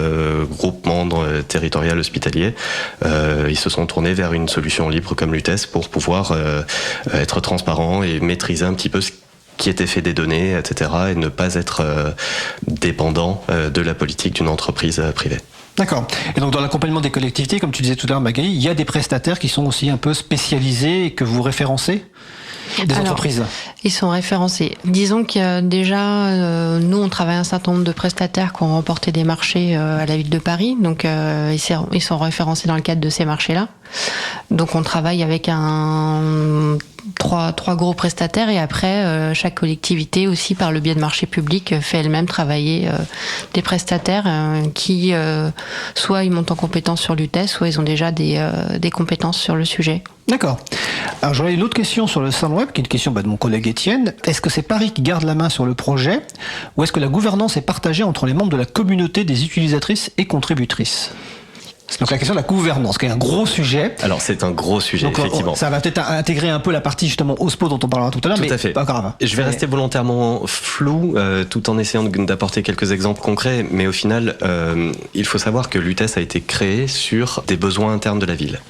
groupement territorial hospitalier, ils se sont tournés vers une solution libre comme Lutèce pour pouvoir être transparent et maîtriser un petit peu ce qui était fait des données, etc., et ne pas être dépendant de la politique d'une entreprise privée. D'accord. Et donc dans l'accompagnement des collectivités, comme tu disais tout à l'heure Magali, il y a des prestataires qui sont aussi un peu spécialisés et que vous référencez? Des entreprises. Ils sont référencés. Disons que déjà, nous, on travaille un certain nombre de prestataires qui ont remporté des marchés à la ville de Paris. Donc, ils sont référencés dans le cadre de ces marchés-là. Donc, on travaille avec trois gros prestataires et après, chaque collectivité aussi, par le biais de marchés publics, fait elle-même travailler des prestataires qui, soit ils montent en compétences sur Lutèce, soit ils ont déjà des compétences sur le sujet. D'accord. Alors j'aurais une autre question sur le Sunweb, qui est une question de mon collègue Étienne. Est-ce que c'est Paris qui garde la main sur le projet ou est-ce que la gouvernance est partagée entre les membres de la communauté des utilisatrices et contributrices? C'est donc la question de la gouvernance, qui est un gros sujet. Alors c'est un gros sujet, donc, effectivement. Ça va peut-être intégrer un peu la partie justement OSPO dont on parlera tout à l'heure, mais à fait. Pas grave. Je vais rester volontairement flou, tout en essayant d'apporter quelques exemples concrets, mais au final, il faut savoir que Lutèce a été créé sur des besoins internes de la ville,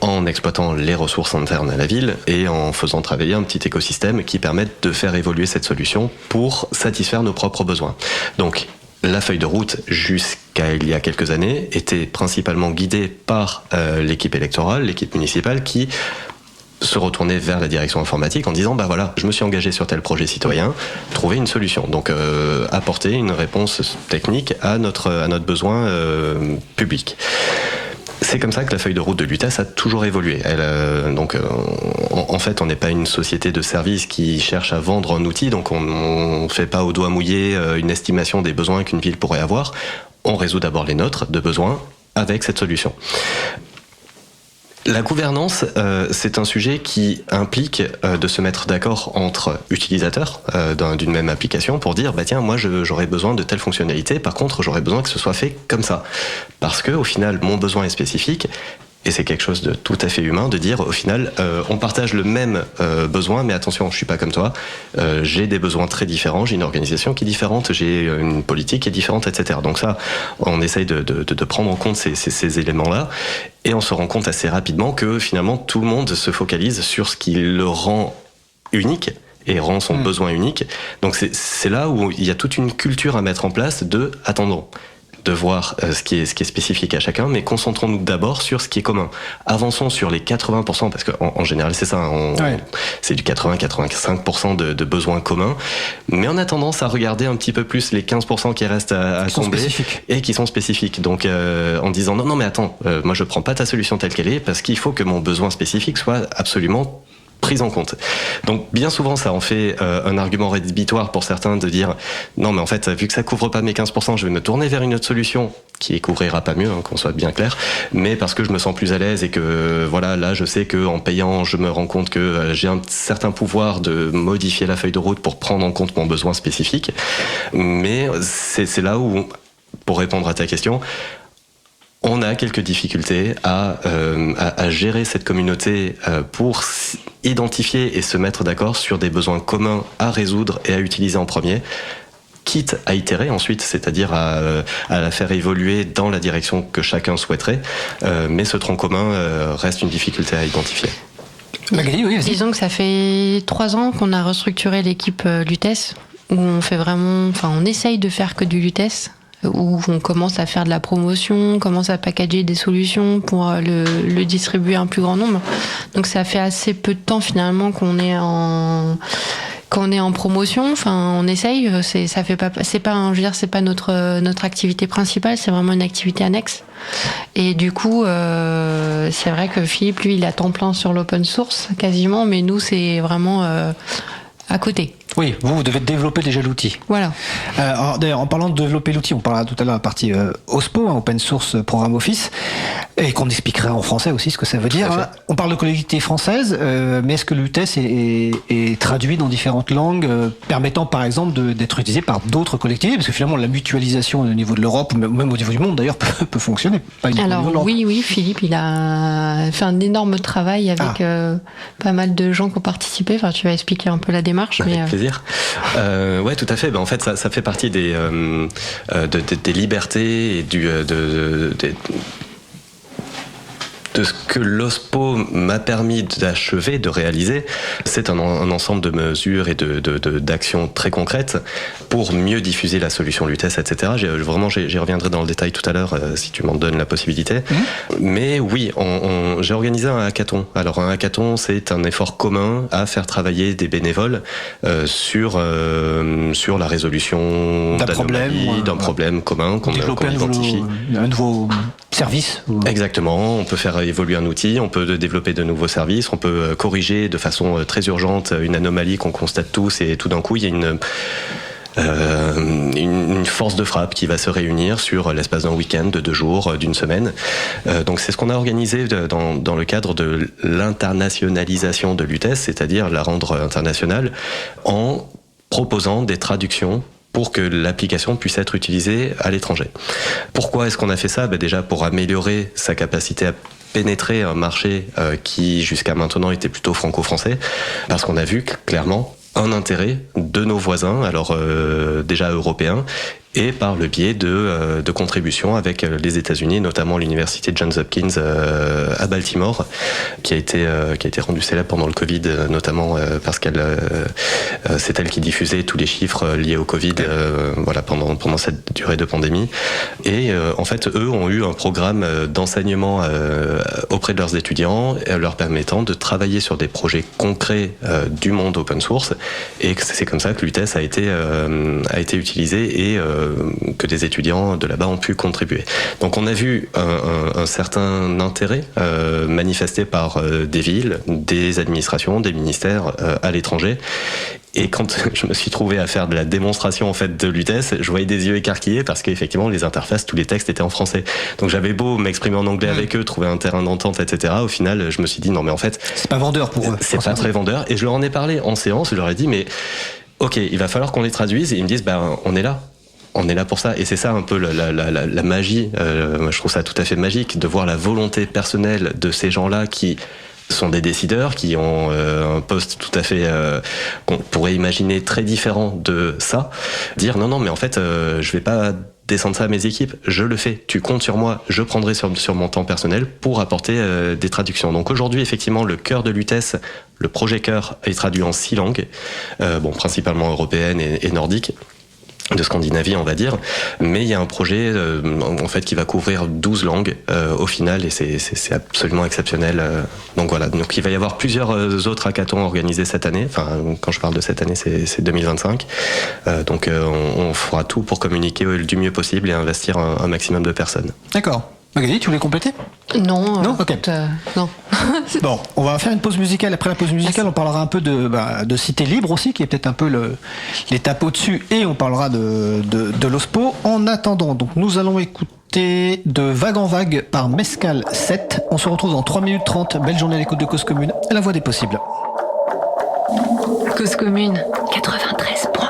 en exploitant les ressources internes à la ville et en faisant travailler un petit écosystème qui permette de faire évoluer cette solution pour satisfaire nos propres besoins. Donc, la feuille de route, jusqu'à il y a quelques années, était principalement guidée par l'équipe électorale, l'équipe municipale, qui se retournait vers la direction informatique en disant, bah voilà, je me suis engagé sur tel projet citoyen, trouver une solution. Donc, apporter une réponse technique à notre besoin public. C'est comme ça que la feuille de route de Lutèce a toujours évolué. En fait, on n'est pas une société de services qui cherche à vendre un outil, donc on ne fait pas au doigt mouillé une estimation des besoins qu'une ville pourrait avoir. On résout d'abord les nôtres de besoins avec cette solution. La gouvernance, c'est un sujet qui implique de se mettre d'accord entre utilisateurs d'une même application pour dire, bah tiens, moi j'aurais besoin de telle fonctionnalité, par contre j'aurais besoin que ce soit fait comme ça. Parce que au final, mon besoin est spécifique. Et c'est quelque chose de tout à fait humain de dire, au final, on partage le même besoin, mais attention, je suis pas comme toi, j'ai des besoins très différents, j'ai une organisation qui est différente, j'ai une politique qui est différente, etc. Donc ça, on essaye de prendre en compte ces éléments-là, et on se rend compte assez rapidement que finalement, tout le monde se focalise sur ce qui le rend unique, et rend son besoin unique. Donc c'est là où il y a toute une culture à mettre en place de, attendons, de voir ce qui est spécifique à chacun, mais concentrons-nous d'abord sur ce qui est commun. Avançons sur les 80%, parce qu'en général c'est ça, c'est du 80-85% de besoins communs, mais on a tendance à regarder un petit peu plus les 15% qui restent à combler et qui sont spécifiques. Donc en disant non mais attends, moi je prends pas ta solution telle qu'elle est, parce qu'il faut que mon besoin spécifique soit absolument prise en compte. Donc bien souvent ça en fait un argument rédhibitoire pour certains de dire non mais en fait vu que ça couvre pas mes 15%, je vais me tourner vers une autre solution qui couvrira pas mieux, qu'on soit bien clair, mais parce que je me sens plus à l'aise et que voilà, là je sais que en payant je me rends compte que j'ai un certain pouvoir de modifier la feuille de route pour prendre en compte mon besoin spécifique. Mais c'est là où, pour répondre à ta question, on a quelques difficultés à gérer cette communauté pour identifier et se mettre d'accord sur des besoins communs à résoudre et à utiliser en premier, quitte à itérer ensuite, c'est-à-dire à la faire évoluer dans la direction que chacun souhaiterait. Mais ce tronc commun reste une difficulté à identifier. Magali, oui, vas-y. Disons que ça fait 3 ans qu'on a restructuré l'équipe Lutèce, où on essaye de faire que du Lutèce, où on commence à faire de la promotion, on commence à packager des solutions pour le distribuer à un plus grand nombre. Donc ça fait assez peu de temps finalement qu'on est en promotion. Enfin, on essaye. C'est pas notre activité principale. C'est vraiment une activité annexe. Et du coup, c'est vrai que Philippe, lui, il a temps plein sur l'open source quasiment, mais nous, c'est vraiment à côté. Oui, vous devez développer déjà l'outil. Voilà. Alors, d'ailleurs, en parlant de développer l'outil, on parlera tout à l'heure de la partie OSPO, Open Source Programme Office, et qu'on expliquera en français aussi ce que ça veut dire. On parle de collectivité française, mais est-ce que l'UTES est traduit dans différentes langues, permettant par exemple d'être utilisé par d'autres collectivités? Parce que finalement, la mutualisation au niveau de l'Europe, ou même au niveau du monde d'ailleurs, peut fonctionner. Alors oui, Philippe, il a fait un énorme travail avec pas mal de gens qui ont participé. Enfin, tu vas expliquer un peu la démarche. Avec plaisir. Ouais, tout à fait. En fait, ça fait partie des libertés et de ce que l'OSPO m'a permis d'achever, de réaliser. C'est un ensemble de mesures et d'actions très concrètes pour mieux diffuser la solution Lutèce, etc. J'y reviendrai dans le détail tout à l'heure si tu m'en donnes la possibilité. Mais oui, j'ai organisé un hackathon. Alors un hackathon, c'est un effort commun à faire travailler des bénévoles sur la résolution d'un problème commun qu'on identifie. Un nouveau service. Exactement. On peut faire évoluer un outil, on peut développer de nouveaux services, on peut corriger de façon très urgente une anomalie qu'on constate tous, et tout d'un coup il y a une force de frappe qui va se réunir sur l'espace d'un week-end, de 2 jours, d'une semaine. Donc c'est ce qu'on a organisé dans le cadre de l'internationalisation de l'UTES, c'est-à-dire la rendre internationale en proposant des traductions pour que l'application puisse être utilisée à l'étranger. Pourquoi est-ce qu'on a fait ça ? Déjà pour améliorer sa capacité à pénétrer un marché qui jusqu'à maintenant était plutôt franco-français, parce qu'on a vu clairement un intérêt de nos voisins, alors déjà européens, et par le biais de contributions avec les États-Unis, notamment l'université Johns Hopkins à Baltimore, qui a été rendue célèbre pendant le Covid, notamment parce qu'elle c'est elle qui diffusait tous les chiffres liés au Covid, pendant cette durée de pandémie. Et en fait, eux ont eu un programme d'enseignement auprès de leurs étudiants, leur permettant de travailler sur des projets concrets du monde open source. Et c'est comme ça que l'UTES a été utilisé et que des étudiants de là-bas ont pu contribuer. Donc on a vu un certain intérêt manifesté par des villes, des administrations, des ministères à l'étranger. Et quand je me suis trouvé à faire de la démonstration en fait de l'UTES, je voyais des yeux écarquillés parce qu'effectivement les interfaces, tous les textes étaient en français. Donc j'avais beau m'exprimer en anglais avec eux, trouver un terrain d'entente, etc. Au final, je me suis dit non mais en fait c'est pas vendeur pour eux. C'est pas très vendeur. Et je leur en ai parlé en séance. Je leur ai dit mais ok, il va falloir qu'on les traduise. Et ils me disent on est là. On est là pour ça, et c'est ça un peu la magie. Moi, je trouve ça tout à fait magique de voir la volonté personnelle de ces gens-là qui sont des décideurs, qui ont un poste tout à fait qu'on pourrait imaginer très différent de ça. Dire non, mais en fait, je vais pas descendre ça à mes équipes, je le fais. Tu comptes sur moi, je prendrai sur mon temps personnel pour apporter des traductions. Donc aujourd'hui, effectivement, le cœur de l'UTES, le projet cœur, est traduit en 6 langues, principalement européennes et nordiques. de Scandinavie, on va dire, mais il y a un projet en fait qui va couvrir 12 langues au final, et c'est absolument exceptionnel. Donc voilà, donc il va y avoir plusieurs autres hackathons organisés cette année. Enfin, quand je parle de cette année, c'est 2025. Donc on fera tout pour communiquer du mieux possible et investir un maximum de personnes. D'accord. Magali, tu voulais compléter ? Non. Non, ok. Non. Bon, on va faire une pause musicale. Après la pause musicale, on parlera un peu de Cité Libre aussi, qui est peut-être un peu l'étape au-dessus, et on parlera de l'OSPO. En attendant, donc nous allons écouter de Vague en Vague par Mescal 7. On se retrouve dans 3 minutes 30. Belle journée à l'écoute de Cause Commune, la voix des possibles. Cause Commune 93.1.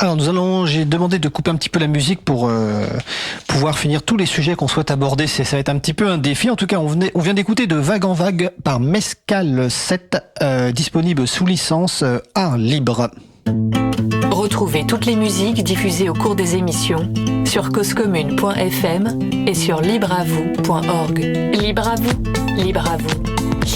Alors j'ai demandé de couper un petit peu la musique pour pouvoir finir tous les sujets qu'on souhaite aborder. Ça va être un petit peu un défi. En tout cas, on vient d'écouter de Vague en Vague par Mescal 7, disponible sous licence art libre. Retrouvez toutes les musiques diffusées au cours des émissions sur causecommune.fm et sur libreavou.org. Libre à vous, libre à vous,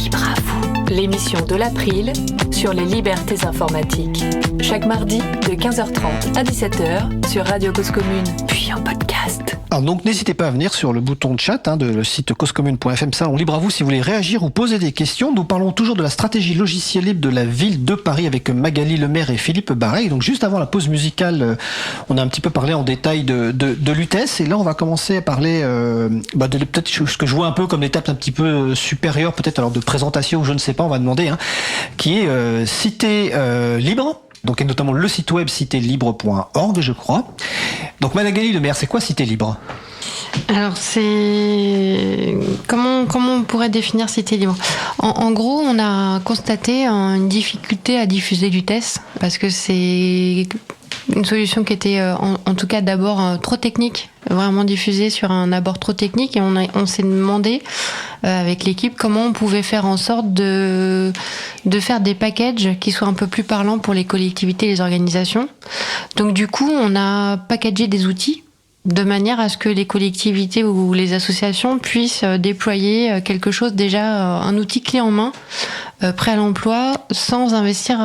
libre à vous. L'émission de l'April sur les libertés informatiques. Chaque mardi de 15h30 à 17h sur Radio Cause Commune, puis en podcast. Alors donc n'hésitez pas à venir sur le bouton de chat de le site causecommune.fm, salon libre à vous, si vous voulez réagir ou poser des questions. Nous parlons toujours de la stratégie logicielle libre de la ville de Paris avec Magali Lemaire et Philippe Bareil. Donc juste avant la pause musicale, on a un petit peu parlé en détail de l'UTES, et là on va commencer à parler de peut-être ce que je vois un peu comme l'étape un petit peu supérieure, peut-être alors de présentation, je ne sais pas, on va demander, qui est Cité Libre. Donc, et notamment le site web citélibre.org, je crois. Donc, Magali Lemaire, c'est quoi Cité Libre ? Alors, c'est... Comment on pourrait définir Cité Libre ? En gros, on a constaté une difficulté à diffuser l'UTES, parce que c'est Une solution qui était en tout cas d'abord trop technique, vraiment diffusée sur un abord trop technique, et on s'est demandé avec l'équipe comment on pouvait faire en sorte de faire des packages qui soient un peu plus parlants pour les collectivités et les organisations. Donc du coup, on a packagé des outils de manière à ce que les collectivités ou les associations puissent déployer quelque chose déjà, un outil clé en main, prêt à l'emploi, sans investir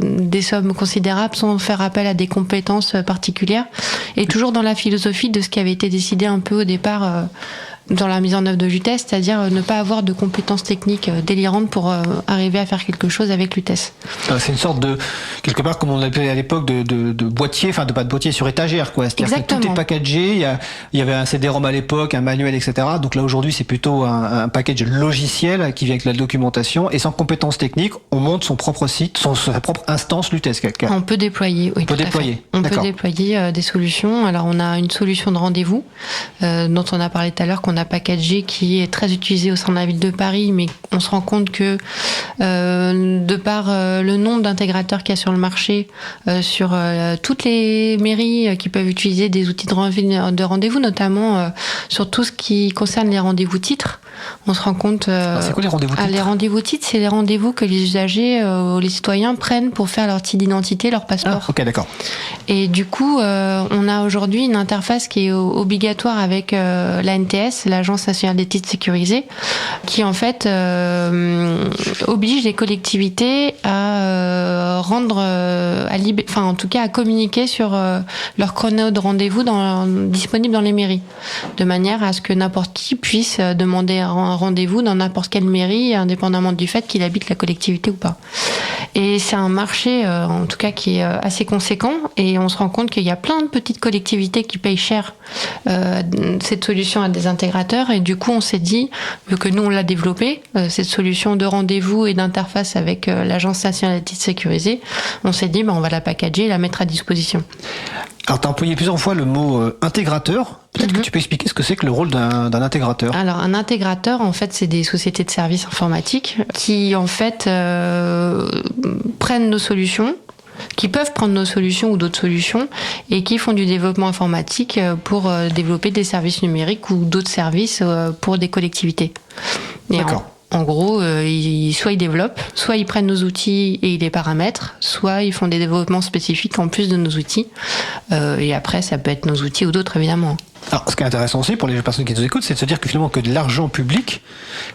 des sommes considérables, sans faire appel à des compétences particulières, et toujours dans la philosophie de ce qui avait été décidé un peu au départ dans la mise en œuvre de l'UTES, c'est-à-dire ne pas avoir de compétences techniques délirantes pour arriver à faire quelque chose avec l'UTES. C'est une sorte de, quelque part, comme on l'appelait à l'époque, de boîtier, enfin pas de boîtier sur étagère, quoi. C'est-à-dire Exactement. que tout est packagé, il y avait un CD-ROM à l'époque, un manuel, etc. Donc là, aujourd'hui, c'est plutôt un package logiciel qui vient avec la documentation, et sans compétences techniques, on monte son propre site, sa propre instance l'UTES. On peut déployer, oui. On peut déployer. On peut déployer des solutions. Alors, on a une solution de rendez-vous, dont on a parlé tout à l'heure, qu'on a packagé, qui est très utilisée au sein de la ville de Paris, mais on se rend compte que de par le nombre d'intégrateurs qu'il y a sur le marché, sur toutes les mairies qui peuvent utiliser des outils de rendez-vous, notamment sur tout ce qui concerne les rendez-vous titres, on se rend compte... c'est quoi les rendez-vous titres ? Les rendez-vous titres, c'est les rendez-vous que les usagers, les citoyens prennent pour faire leur titre d'identité, leur passeport. Ok, d'accord. Et du coup, on a aujourd'hui une interface qui est obligatoire avec l'ANTS, l'Agence nationale des titres sécurisés, qui en fait oblige les collectivités à rendre, en tout cas à communiquer sur leur chrono de rendez-vous disponible dans les mairies, de manière à ce que n'importe qui puisse demander un rendez-vous dans n'importe quelle mairie, indépendamment du fait qu'il habite la collectivité ou pas. Et c'est un marché, en tout cas, qui est assez conséquent, et on se rend compte qu'il y a plein de petites collectivités qui payent cher cette solution à des intégrateurs, et du coup on s'est dit, vu que nous on l'a développé, cette solution de rendez-vous et d'interface avec l'Agence nationale des titres sécurisés, on s'est dit on va la packager et la mettre à disposition. Alors, tu as employé plusieurs fois le mot intégrateur. Peut-être que tu peux expliquer ce que c'est que le rôle d'un intégrateur. Alors, un intégrateur, en fait, c'est des sociétés de services informatiques qui, en fait, prennent nos solutions, qui peuvent prendre nos solutions ou d'autres solutions, et qui font du développement informatique pour développer des services numériques ou d'autres services pour des collectivités. Et d'accord. En gros, soit ils développent, soit ils prennent nos outils et ils les paramètrent, soit ils font des développements spécifiques en plus de nos outils. Et après, ça peut être nos outils ou d'autres, évidemment. Alors, ce qui est intéressant aussi pour les personnes qui nous écoutent, c'est de se dire que finalement que de l'argent public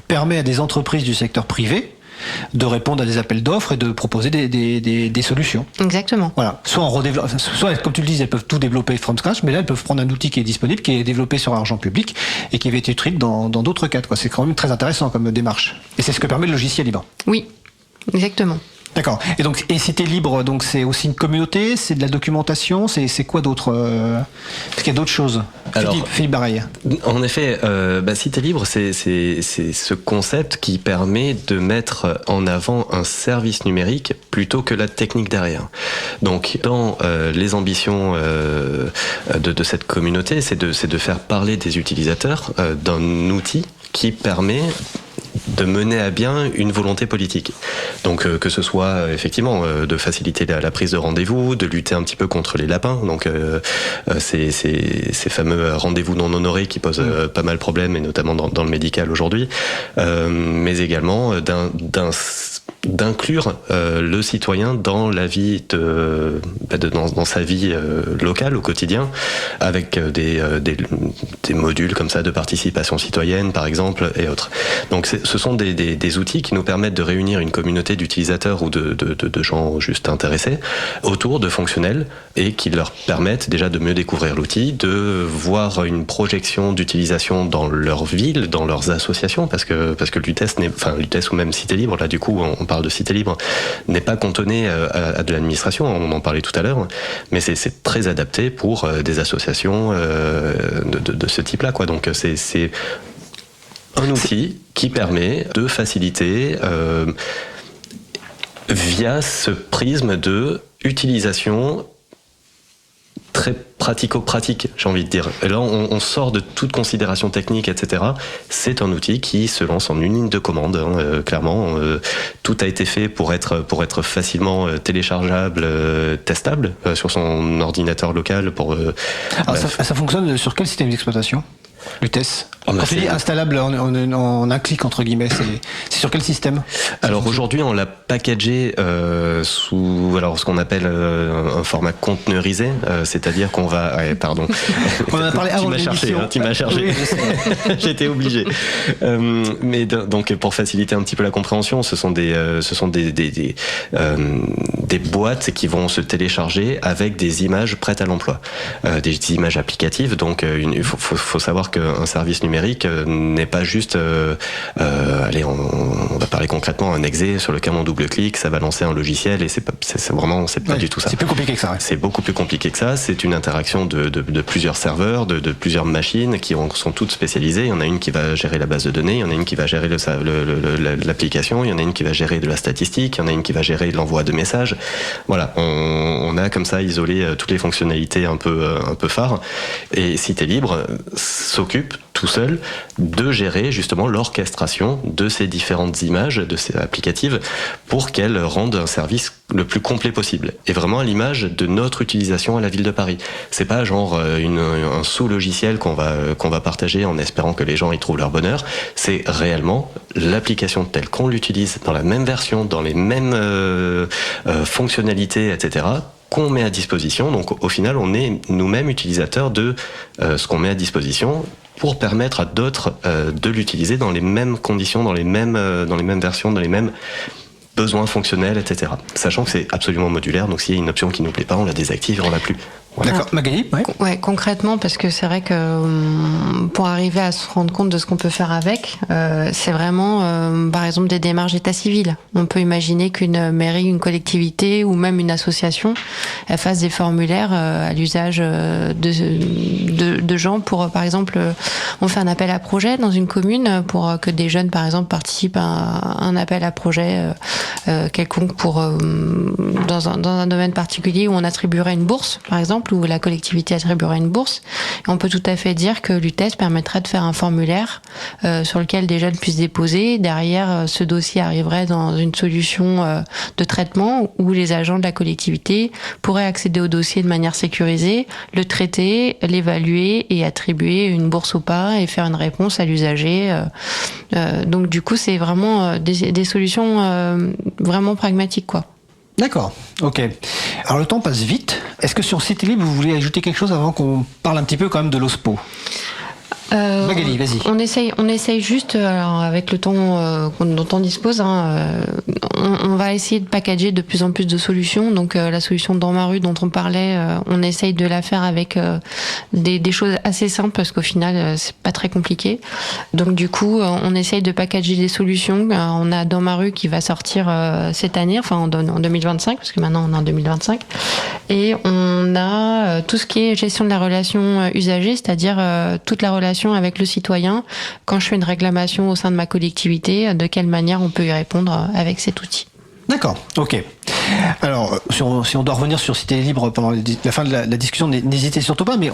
permet à des entreprises du secteur privé de répondre à des appels d'offres et de proposer des solutions. Exactement. Voilà. Soit, comme tu le dis, elles peuvent tout développer from scratch, mais là, elles peuvent prendre un outil qui est disponible, qui est développé sur argent public et qui va être utile dans d'autres cadres, quoi. C'est quand même très intéressant comme démarche. Et c'est ce que permet le logiciel libre. Oui, exactement. D'accord. Et Cité Libre, donc c'est aussi une communauté, c'est de la documentation, c'est quoi d'autre Est-ce qu'il y a d'autres choses? Alors, Philippe Bareil. En effet, Cité Libre, c'est ce concept qui permet de mettre en avant un service numérique plutôt que la technique derrière. Donc, dans les ambitions de cette communauté, c'est de faire parler des utilisateurs d'un outil qui permet de mener à bien une volonté politique. Donc que ce soit effectivement de faciliter la prise de rendez-vous, de lutter un petit peu contre les lapins, donc ces fameux rendez-vous non honorés qui posent pas mal de problèmes, et notamment dans le médical aujourd'hui, mais également d'inclure le citoyen dans la vie dans sa vie locale au quotidien, avec des modules comme ça de participation citoyenne par exemple et autres. Donc ce sont des outils qui nous permettent de réunir une communauté d'utilisateurs ou de gens juste intéressés autour de fonctionnels, et qui leur permettent déjà de mieux découvrir l'outil, de voir une projection d'utilisation dans leur ville, dans leurs associations, parce que l'UTES ou même Cité Libre, là du coup on parle de Cité Libre, n'est pas cantonné à de l'administration, on en parlait tout à l'heure, mais c'est très adapté pour des associations de ce type-là, quoi. Donc c'est un outil qui permet de faciliter via ce prisme de utilisation très pratico-pratique, j'ai envie de dire. Et là, on sort de toute considération technique, etc. C'est un outil qui se lance en une ligne de commande, clairement. Tout a été fait pour être facilement téléchargeable, testable sur son ordinateur local. Alors ça fonctionne sur quel système d'exploitation, l'UTES? Quand tu dis installable en un clic, entre guillemets, c'est sur quel système? Alors aujourd'hui, on l'a packagé sous ce qu'on appelle un format conteneurisé, c'est-à-dire qu'on va... Ouais, pardon. On en a parlé avant l'émission. Tu m'as cherché. Oui, j'étais obligé. Mais donc, pour faciliter un petit peu la compréhension, ce sont des boîtes qui vont se télécharger avec des images prêtes à l'emploi, des images applicatives. Donc, il faut savoir qu'un service numérique n'est pas juste allez, on va parler concrètement, un exe sur lequel on double-clique, ça va lancer un logiciel, et c'est pas du tout ça. C'est plus compliqué que ça. Ouais. C'est beaucoup plus compliqué que ça. C'est une interaction de plusieurs serveurs, de plusieurs machines qui sont toutes spécialisées. Il y en a une qui va gérer la base de données, il y en a une qui va gérer l'application, il y en a une qui va gérer de la statistique, il y en a une qui va gérer l'envoi de messages. Voilà, on a comme ça isolé toutes les fonctionnalités un peu phares. Et Cité Libre s'occupe tout seul de gérer justement l'orchestration de ces différentes images, de ces applicatives, pour qu'elles rendent un service le plus complet possible. Et vraiment à l'image de notre utilisation à la ville de Paris. C'est pas genre un sous-logiciel qu'on va partager en espérant que les gens y trouvent leur bonheur. C'est réellement l'application telle qu'on l'utilise dans la même version, dans les mêmes fonctionnalités, etc., qu'on met à disposition. Donc au final, on est nous-mêmes utilisateurs de ce qu'on met à disposition, pour permettre à d'autres de l'utiliser dans les mêmes conditions, dans les mêmes versions, dans les mêmes besoins fonctionnels, etc. Sachant que c'est absolument modulaire, donc s'il y a une option qui ne nous plaît pas, on la désactive et on l'a plus. Voilà. D'accord, Magali, ouais, concrètement, parce que c'est vrai que pour arriver à se rendre compte de ce qu'on peut faire avec, c'est vraiment, par exemple, des démarches d'état civil. On peut imaginer qu'une mairie, une collectivité ou même une association, elle fasse des formulaires à l'usage de gens pour, par exemple, on fait un appel à projet dans une commune pour que des jeunes, par exemple, participent à un appel à projet quelconque pour dans un domaine particulier où on attribuerait une bourse, par exemple, où la collectivité attribuerait une bourse. Et on peut tout à fait dire que l'UTES permettrait de faire un formulaire sur lequel des jeunes puissent déposer. Derrière, ce dossier arriverait dans une solution de traitement où les agents de la collectivité pourraient accéder au dossier de manière sécurisée, le traiter, l'évaluer et attribuer une bourse ou pas et faire une réponse à l'usager. Donc du coup, c'est vraiment des solutions vraiment pragmatiques, quoi. D'accord, ok. Alors le temps passe vite. Est-ce que sur Cité Libre, vous voulez ajouter quelque chose avant qu'on parle un petit peu quand même de l'OSPO ? Magali, vas-y. On essaye juste, alors avec le temps dont on dispose, on va essayer de packager de plus en plus de solutions. Donc la solution dans ma rue dont on parlait, on essaye de la faire avec des choses assez simples parce qu'au final c'est pas très compliqué. Donc du coup on essaye de packager des solutions. On a dans ma rue qui va sortir cette année, enfin en 2025 parce que maintenant on est en 2025. Et on a tout ce qui est gestion de la relation usagée, c'est-à-dire toute la relation avec le citoyen. Quand je fais une réclamation au sein de ma collectivité, de quelle manière on peut y répondre avec cet outil. D'accord, ok. Alors, si on doit revenir sur Cité Libre pendant la fin de la discussion, n'hésitez surtout pas, mais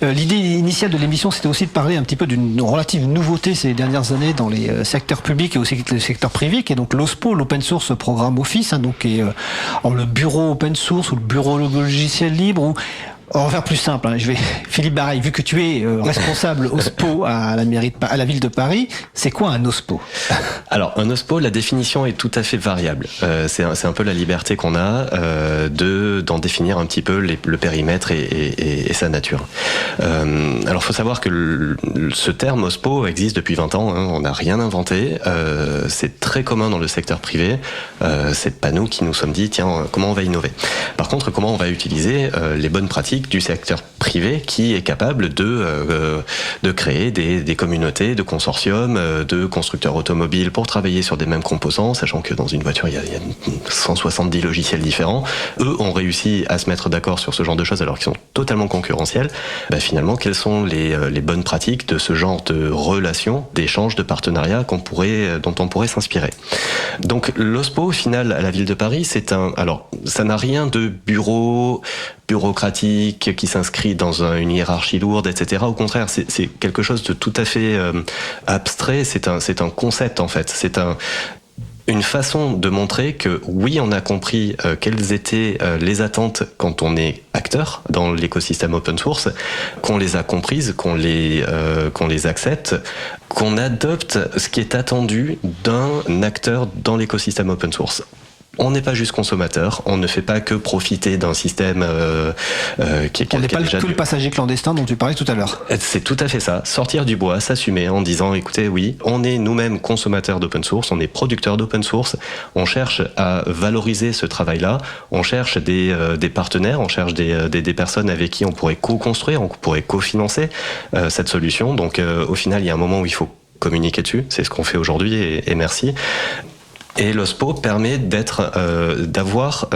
l'idée initiale de l'émission, c'était aussi de parler un petit peu d'une relative nouveauté ces dernières années dans les secteurs publics et aussi le secteur privé, qui est donc l'OSPO, l'Open Source Programme Office, donc qui est le bureau open source ou le bureau logiciel libre, on va faire plus simple. Philippe Bareil, vu que tu es responsable OSPO à la ville de Paris, c'est quoi un OSPO ? Alors, un OSPO, la définition est tout à fait variable. C'est un peu la liberté qu'on a d'en définir un petit peu le périmètre et sa nature. Alors, faut savoir que ce terme OSPO existe depuis 20 ans. On n'a rien inventé. C'est très commun dans le secteur privé. C'est pas nous qui nous sommes dit, tiens, comment on va innover ? Par contre, comment on va utiliser les bonnes pratiques du secteur privé qui est capable de créer des communautés de consortiums, de constructeurs automobiles pour travailler sur des mêmes composants, sachant que dans une voiture, il y a 170 logiciels différents. Eux ont réussi à se mettre d'accord sur ce genre de choses alors qu'ils sont totalement concurrentiels. Finalement, quelles sont les bonnes pratiques de ce genre de relations, d'échanges, de partenariats dont on pourrait s'inspirer. Donc l'OSPO, au final, à la ville de Paris, alors ça n'a rien de bureaucratique, technique qui s'inscrit dans une hiérarchie lourde, etc. Au contraire, c'est quelque chose de tout à fait abstrait. C'est un concept en fait. C'est une façon de montrer que oui, on a compris quelles étaient les attentes quand on est acteur dans l'écosystème open source, qu'on les a comprises, qu'on les accepte, qu'on adopte ce qui est attendu d'un acteur dans l'écosystème open source. On n'est pas juste consommateur, on ne fait pas que profiter d'un système qui est... On n'est pas que le passager clandestin dont tu parlais tout à l'heure. C'est tout à fait ça, sortir du bois, s'assumer en disant, écoutez, oui, on est nous-mêmes consommateurs d'open source, on est producteurs d'open source, on cherche à valoriser ce travail-là, on cherche des partenaires, on cherche des personnes avec qui on pourrait co-construire, on pourrait co-financer cette solution. Donc au final, il y a un moment où il faut communiquer dessus, c'est ce qu'on fait aujourd'hui et merci. Et l'OSPO permet d'avoir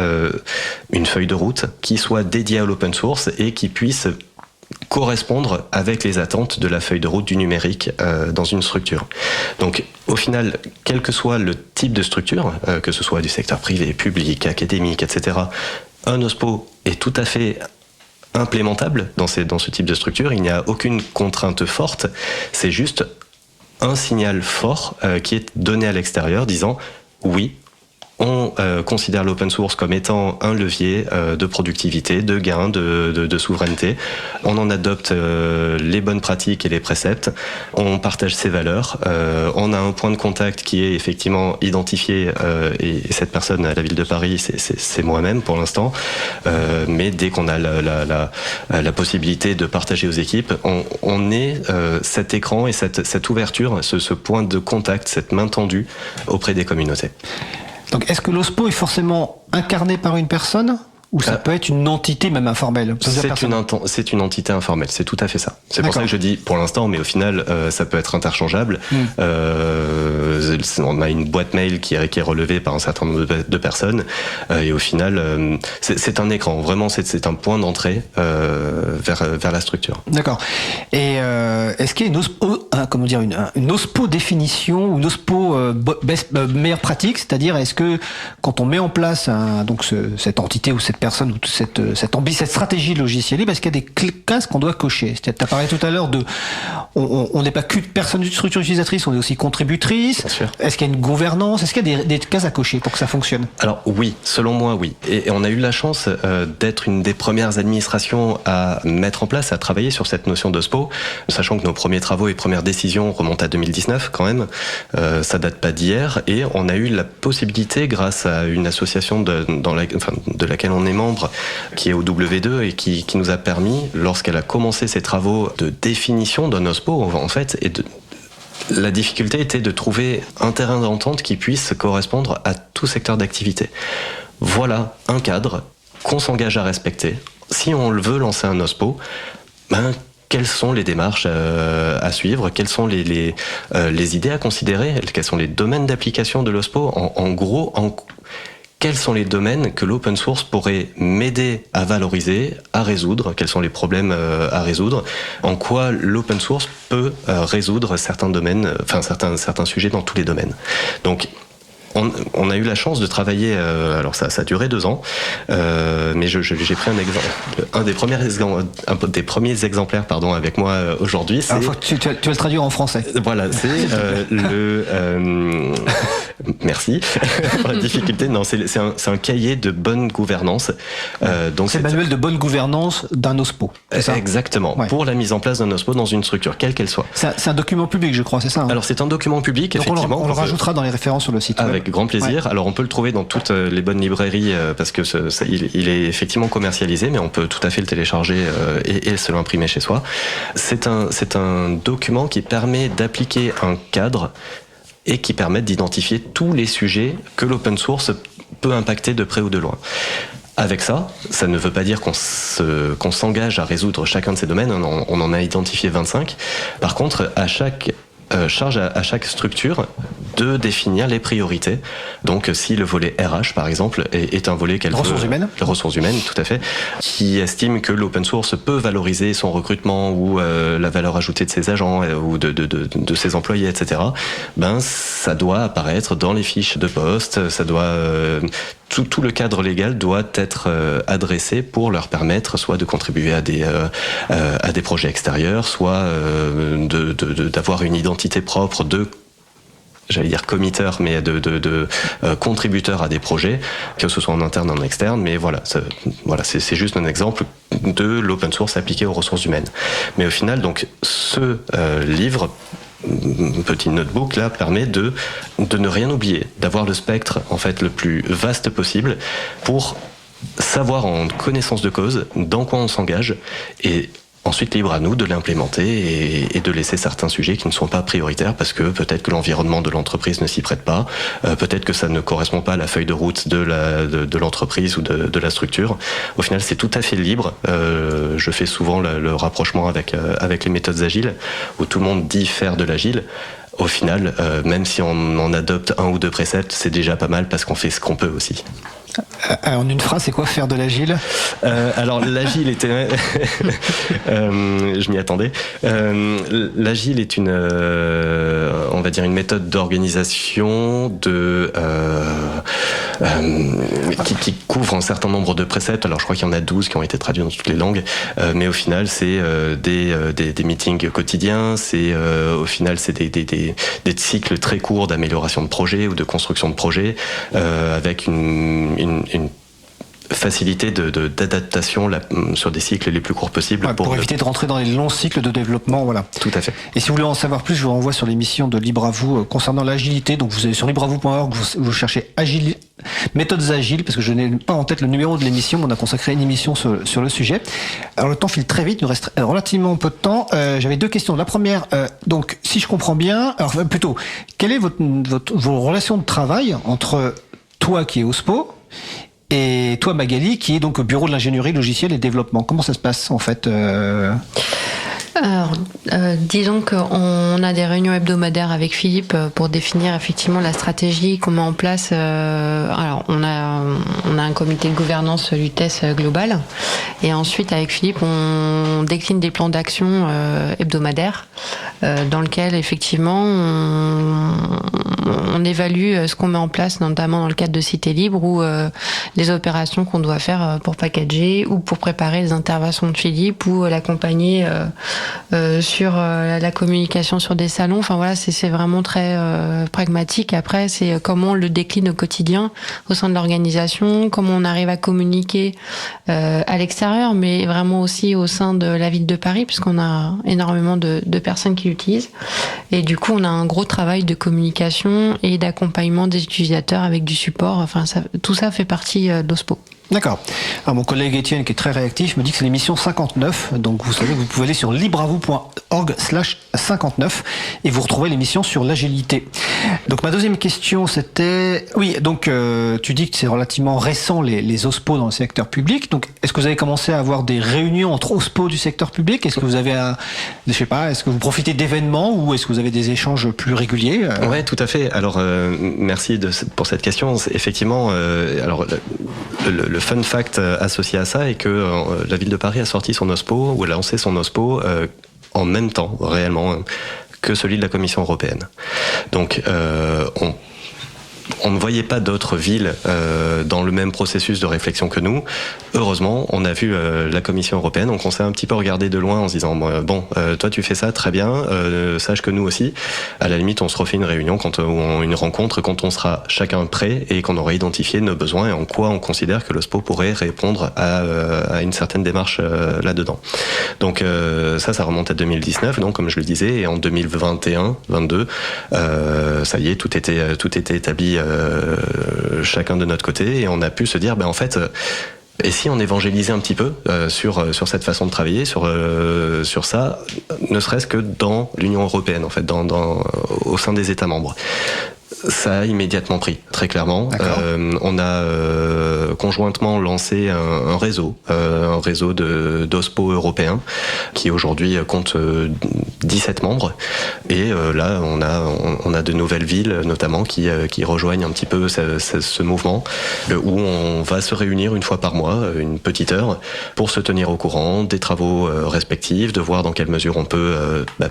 une feuille de route qui soit dédiée à l'open source et qui puisse correspondre avec les attentes de la feuille de route du numérique dans une structure. Donc au final, quel que soit le type de structure, que ce soit du secteur privé, public, académique, etc., un OSPO est tout à fait implémentable dans ce type de structure. Il n'y a aucune contrainte forte, c'est juste un signal fort qui est donné à l'extérieur disant oui, on considère l'open source comme étant un levier de productivité, de gain, de souveraineté. On en adopte les bonnes pratiques et les préceptes. On partage ses valeurs. On a un point de contact qui est effectivement identifié et cette personne à la ville de Paris, c'est moi-même pour l'instant. Mais dès qu'on a la possibilité de partager aux équipes, on est cet écran et cette ouverture, ce point de contact, cette main tendue auprès des communautés. Donc, est-ce que l'OSPO est forcément incarné par une personne ou ça peut être une entité même informelle? C'est une entité informelle, c'est tout à fait ça. C'est pour ça que je dis pour l'instant, mais au final, ça peut être interchangeable. On a une boîte mail qui est relevée par un certain nombre de personnes et au final, c'est un écran. Vraiment, c'est un point d'entrée vers la structure. D'accord. Et est-ce qu'il y a une OSPO, une OSPO définition ou une OSPO meilleure pratique? C'est-à-dire, est-ce que quand on met en place cette entité ou cette personne ou cette stratégie logicielle libre, est-ce qu'il y a des cases qu'on doit cocher? Tu as parlé tout à l'heure on n'est pas qu'une personne d'une structure utilisatrice, on est aussi contributrice. Est-ce qu'il y a une gouvernance? Est-ce qu'il y a des cases à cocher pour que ça fonctionne? Alors oui, selon moi oui. Et on a eu la chance d'être une des premières administrations à mettre en place, à travailler sur cette notion d'OSPO, sachant que nos premiers travaux et premières décisions remontent à 2019 quand même. Ça date pas d'hier et on a eu la possibilité, grâce à une association de laquelle on est membre, qui est au W2 et qui nous a permis, lorsqu'elle a commencé ses travaux de définition d'un OSPO, en fait, la difficulté était de trouver un terrain d'entente qui puisse correspondre à tout secteur d'activité. Voilà un cadre qu'on s'engage à respecter. Si on veut lancer un OSPO, quelles sont les démarches à suivre, quelles sont les idées à considérer, quels sont les domaines d'application de l'OSPO, en gros, quels sont les domaines que l'open source pourrait m'aider à valoriser, à résoudre, quels sont les problèmes à résoudre, en quoi l'open source peut résoudre certains domaines, certains sujets dans tous les domaines. Donc, on a eu la chance de travailler, alors ça a duré 2 ans, mais j'ai pris un des premiers exemplaires avec moi aujourd'hui. Tu vas le traduire en français. Voilà, c'est merci pour la difficulté. Non, c'est un cahier de bonne gouvernance. Donc c'est le manuel de bonne gouvernance d'un OSPO. C'est ça? Exactement. Ouais. Pour la mise en place d'un OSPO dans une structure, quelle qu'elle soit. C'est un document public, je crois, c'est ça? Alors c'est un document public, donc effectivement. On le rajoutera dans les références sur le site. Avec grand plaisir. Ouais. Alors on peut le trouver dans toutes les bonnes librairies parce que il est effectivement commercialisé, mais on peut tout à fait le télécharger et se l'imprimer chez soi. C'est un document qui permet d'appliquer un cadre et qui permet d'identifier tous les sujets que l'open source peut impacter de près ou de loin. Avec ça ne veut pas dire qu'on s'engage à résoudre chacun de ces domaines. On en a identifié 25. Par contre, à chaque charge à chaque structure de définir les priorités. Donc si le volet RH par exemple est un volet qu'elle ressources humaines, tout à fait, qui estime que l'open source peut valoriser son recrutement ou la valeur ajoutée de ses agents ou de ses employés, etc. Ben ça doit apparaître dans les fiches de poste, ça doit tout le cadre légal doit être adressé pour leur permettre soit de contribuer à des projets extérieurs, soit d'avoir une identité propre j'allais dire committeurs, mais de contributeurs à des projets, que ce soit en interne ou en externe, mais voilà, c'est juste un exemple de l'open source appliqué aux ressources humaines. Mais au final, donc, ce livre, petit notebook là, permet de ne rien oublier, d'avoir le spectre en fait le plus vaste possible pour savoir en connaissance de cause dans quoi on s'engage, et ensuite, libre à nous de l'implémenter et de laisser certains sujets qui ne sont pas prioritaires parce que peut-être que l'environnement de l'entreprise ne s'y prête pas, peut-être que ça ne correspond pas à la feuille de route de l'entreprise ou de la structure. Au final, c'est tout à fait libre. Je fais souvent le rapprochement avec les méthodes agiles, où tout le monde dit faire de l'agile. Au final, même si on en adopte 1 ou 2 préceptes, c'est déjà pas mal parce qu'on fait ce qu'on peut aussi. En une phrase, c'est quoi faire de l'agile ? Alors l'agile était, je m'y attendais. L'agile est on va dire une méthode d'organisation qui couvre un certain nombre de préceptes. Alors je crois qu'il y en a 12 qui ont été traduits dans toutes les langues, mais au final c'est des meetings quotidiens. C'est au final c'est des cycles très courts d'amélioration de projet ou de construction de projet, avec une facilité d'adaptation sur des cycles les plus courts possibles. Ouais, pour éviter de rentrer dans les longs cycles de développement, voilà. Tout à fait. Et si vous voulez en savoir plus, je vous renvoie sur l'émission de Libre à vous concernant l'agilité. Donc vous allez sur libreavou.org, vous cherchez méthodes agiles, parce que je n'ai pas en tête le numéro de l'émission, mais on a consacré une émission sur le sujet. Alors le temps file très vite, il nous reste relativement peu de temps. J'avais 2 questions. La première, donc si je comprends bien, alors plutôt, quelle est vos relations de travail entre toi qui es OSPO et toi Magali qui est donc au bureau de l'ingénierie logicielle et développement? Comment ça se passe en fait Alors, disons qu'on a des réunions hebdomadaires avec Philippe pour définir effectivement la stratégie qu'on met en place. Alors, on a un comité de gouvernance LUTES global, et ensuite avec Philippe, on décline des plans d'action hebdomadaires dans lequel effectivement on évalue ce qu'on met en place, notamment dans le cadre de Cité Libre, ou les opérations qu'on doit faire pour packager ou pour préparer les interventions de Philippe ou l'accompagner sur la communication sur des salons. Enfin voilà, c'est vraiment très pragmatique. Après, c'est comment on le décline au quotidien au sein de l'organisation, comment on arrive à communiquer à l'extérieur, mais vraiment aussi au sein de la ville de Paris, puisqu'on a énormément de personnes qui l'utilisent. Et du coup, on a un gros travail de communication et d'accompagnement des utilisateurs avec du support. Enfin, tout ça fait partie de l'OSPO. D'accord. Alors mon collègue Étienne, qui est très réactif, me dit que c'est l'émission 59. Donc vous savez que vous pouvez aller sur libreavou.org/59 et vous retrouvez l'émission sur l'agilité. Donc ma deuxième question, c'était... Oui, donc tu dis que c'est relativement récent les OSPO dans le secteur public. Donc est-ce que vous avez commencé à avoir des réunions entre OSPO du secteur public? Est-ce que vous avez est-ce que vous profitez d'événements ou est-ce que vous avez des échanges plus réguliers? Ouais, tout à fait. Alors merci pour cette question. Effectivement, alors le fun fact associé à ça est que la ville de Paris a sorti son OSPO, ou a lancé son OSPO en même temps, réellement, que celui de la Commission européenne. Donc on ne voyait pas d'autres villes dans le même processus de réflexion que nous. Heureusement, on a vu la Commission européenne, donc on s'est un petit peu regardé de loin en se disant bon, toi tu fais ça, très bien, sache que nous aussi. À la limite, on se refait une réunion ou une rencontre quand on sera chacun prêt et qu'on aura identifié nos besoins et en quoi on considère que l'OSPO pourrait répondre à une certaine démarche là-dedans. Donc ça remonte à 2019, donc comme je le disais, et en 2021-22, ça y est, tout était établi. Chacun de notre côté, et on a pu se dire en fait et si on évangélisait un petit peu sur cette façon de travailler, sur ça, ne serait-ce que dans l'Union européenne, en fait, au sein des États membres. Ça a immédiatement pris, très clairement. On a conjointement lancé un réseau d'OSPO européens qui aujourd'hui compte 17 membres. Et là, on a de nouvelles villes, notamment, qui rejoignent un petit peu ce mouvement, où on va se réunir une fois par mois, une petite heure, pour se tenir au courant des travaux respectifs, de voir dans quelle mesure on peut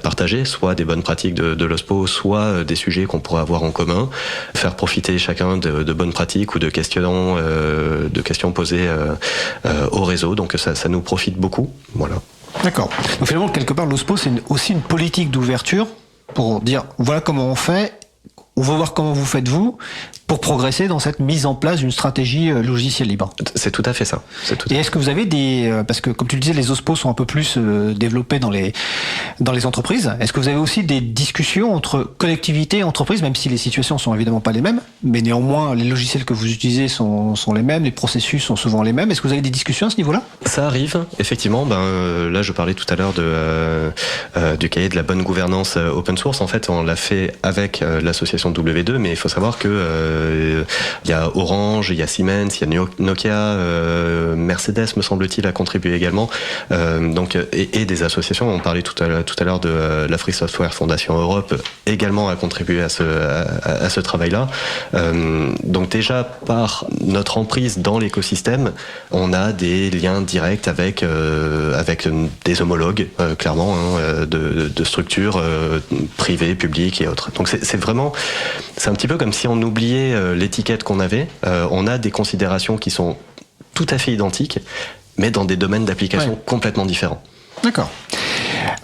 partager soit des bonnes pratiques de l'OSPO, soit des sujets qu'on pourrait avoir en commun, faire profiter chacun de bonnes pratiques ou de questions posées au réseau. Donc ça nous profite beaucoup. Voilà. D'accord. Donc finalement, quelque part, l'OSPO, c'est aussi une politique d'ouverture pour dire, voilà comment on fait, on veut voir comment vous faites vous, pour progresser dans cette mise en place d'une stratégie logicielle libre. C'est tout à fait ça. Et est-ce que vous avez parce que comme tu le disais, les OSPO sont un peu plus développés dans les entreprises. Est-ce que vous avez aussi des discussions entre collectivités et entreprises, même si les situations sont évidemment pas les mêmes, mais néanmoins les logiciels que vous utilisez sont les mêmes, les processus sont souvent les mêmes. Est-ce que vous avez des discussions à ce niveau-là ? Ça arrive, effectivement. Là, je parlais tout à l'heure du cahier de la bonne gouvernance open source. En fait, on l'a fait avec l'association W2, mais il faut savoir que il y a Orange, il y a Siemens, il y a Nokia, Mercedes me semble-t-il a contribué également, et des associations. On parlait tout à l'heure de la Free Software Foundation Europe, également a contribué à ce travail-là. Donc déjà par notre emprise dans l'écosystème, on a des liens directs avec des homologues, clairement, de structures privées, publiques et autres. Donc c'est un petit peu comme si on oubliait l'étiquette qu'on avait. On a des considérations qui sont tout à fait identiques, mais dans des domaines d'application complètement différents. D'accord.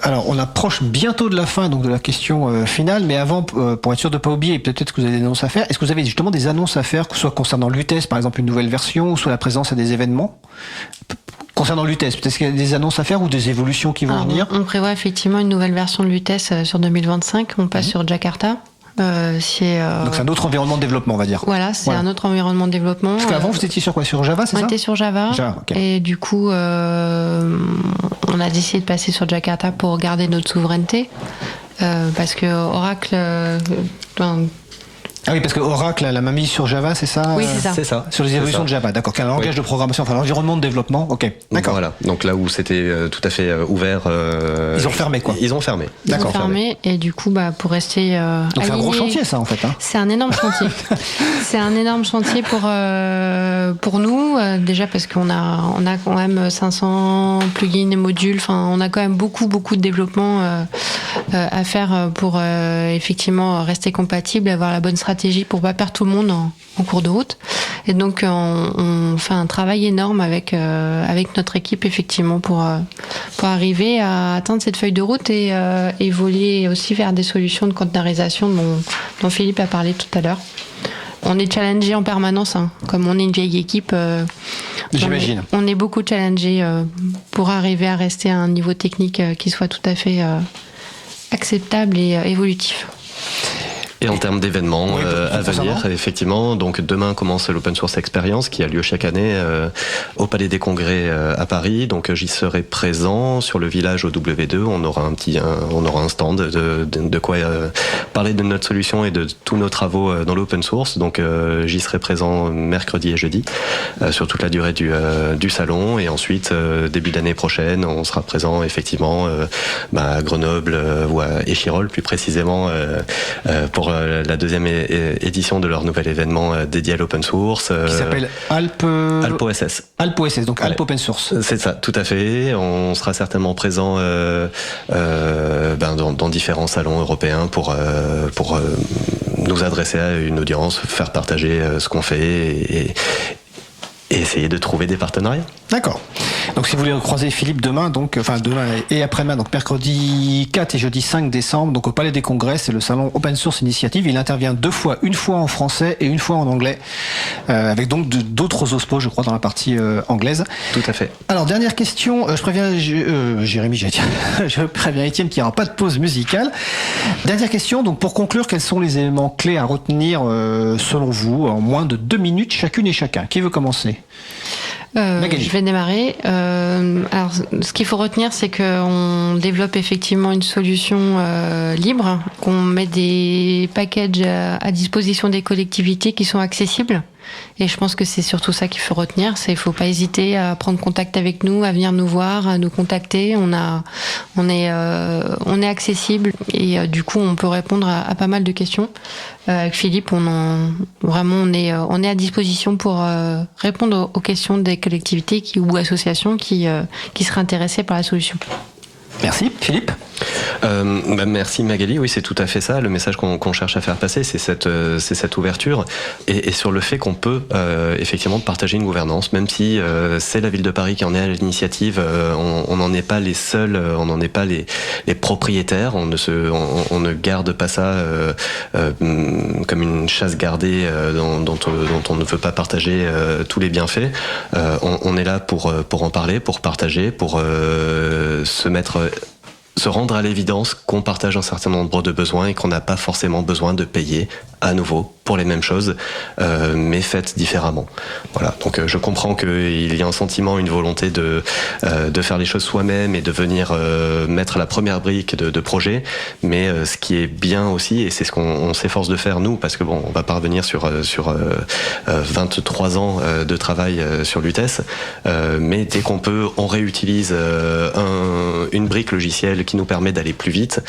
Alors, on approche bientôt de la fin, donc de la question finale, mais avant, pour être sûr de ne pas oublier, peut-être que vous avez des annonces à faire, est-ce que vous avez justement des annonces à faire, que ce soit concernant l'UTES, par exemple, une nouvelle version, ou soit la présence à des événements ? Concernant l'UTES, peut-être qu'il y a des annonces à faire ou des évolutions qui vont venir ? On prévoit effectivement une nouvelle version de l'UTES sur 2025, on passe sur Jakarta. Donc c'est un autre environnement de développement, on va dire. Voilà, c'est un autre environnement de développement. Parce qu'avant, vous étiez sur quoi ? Sur Java, c'est ça ? On était sur Java. Okay. Et du coup, on a décidé de passer sur Jakarta pour garder notre souveraineté. Parce que Oracle... Ah oui, parce que Oracle, la mamie sur Java, c'est ça ? Oui, c'est ça. C'est ça. Sur les évolutions de Java, d'accord. Quel langage de programmation, enfin l'environnement de développement, ok. D'accord. Voilà. Donc là où c'était tout à fait ouvert. Ils ont fermé, quoi. Ils ont fermé. D'accord. Ils ont fermé, et du coup, pour rester. Donc c'est un gros chantier, ça, en fait. Hein. C'est un énorme chantier. C'est un énorme chantier pour nous, déjà parce qu'on a quand même 500 plugins et modules. Enfin, on a quand même beaucoup de développement à faire pour effectivement rester compatible, avoir la bonne stratégie pour pas perdre tout le monde en cours de route. Et donc on fait un travail énorme avec notre équipe effectivement pour arriver à atteindre cette feuille de route et évoluer aussi vers des solutions de conteneurisation dont Philippe a parlé tout à l'heure. On est challengé en permanence, comme on est une vieille équipe. J'imagine. On est beaucoup challengé pour arriver à rester à un niveau technique qui soit tout à fait acceptable et évolutif. Et en termes d'événements à venir, effectivement, donc demain commence l'Open Source Experience qui a lieu chaque année au Palais des Congrès à Paris. Donc j'y serai présent sur le village au W2. On aura un stand de quoi parler de notre solution et de tous nos travaux dans l'open source. Donc j'y serai présent mercredi et jeudi sur toute la durée du salon. Et ensuite début d'année prochaine, on sera présent effectivement à Grenoble ou à Échirolles plus précisément pour la deuxième édition de leur nouvel événement dédié à l'open source. Qui s'appelle AlpOSS. AlpOSS, donc Alp Open Source. C'est ça, tout à fait. On sera certainement présent dans différents salons européens pour nous adresser à une audience, faire partager ce qu'on fait et essayer de trouver des partenariats. D'accord. Donc si vous voulez croiser Philippe demain et après-demain, donc mercredi 4 et jeudi 5 décembre, donc au Palais des Congrès, c'est le salon Open Source Initiative. Il intervient 2 fois, une fois en français et une fois en anglais, avec donc d'autres OSPO, je crois, dans la partie anglaise. Tout à fait. Alors dernière question, je préviens Jérémy, je préviens Étienne qu'il n'y aura pas de pause musicale. Dernière question, donc pour conclure, quels sont les éléments clés à retenir selon vous, en moins de 2 minutes chacune et chacun ? Qui veut commencer ? Je vais démarrer. Alors, ce qu'il faut retenir, c'est qu'on développe effectivement une solution libre, qu'on met des packages à disposition des collectivités qui sont accessibles. Et je pense que c'est surtout ça qu'il faut retenir. Il faut pas hésiter à prendre contact avec nous, à venir nous voir, à nous contacter. On est accessible et du coup on peut répondre à pas mal de questions. Avec Philippe, on est à disposition pour répondre aux questions des collectivités ou associations qui seraient intéressées par la solution. Merci. Philippe ? Merci Magali, oui c'est tout à fait ça, le message qu'on cherche à faire passer, c'est cette ouverture et sur le fait qu'on peut effectivement partager une gouvernance, même si c'est la ville de Paris qui en est à l'initiative, on n'en est pas les seuls, on n'en est pas les propriétaires, on ne garde pas ça comme une chasse gardée dont on ne veut pas partager tous les bienfaits. On est là pour en parler, pour partager, pour se rendre à l'évidence qu'on partage un certain nombre de besoins et qu'on n'a pas forcément besoin de payer à nouveau pour les mêmes choses, mais faites différemment. Voilà. Donc je comprends qu'il y a un sentiment, une volonté de faire les choses soi-même et de venir mettre la première brique de projet, mais ce qui est bien aussi, et c'est ce qu'on s'efforce de faire nous, parce que bon, on va pas revenir sur 23 ans de travail sur l'UTES, mais dès qu'on peut, on réutilise une brique logicielle qui nous permet d'aller plus vite.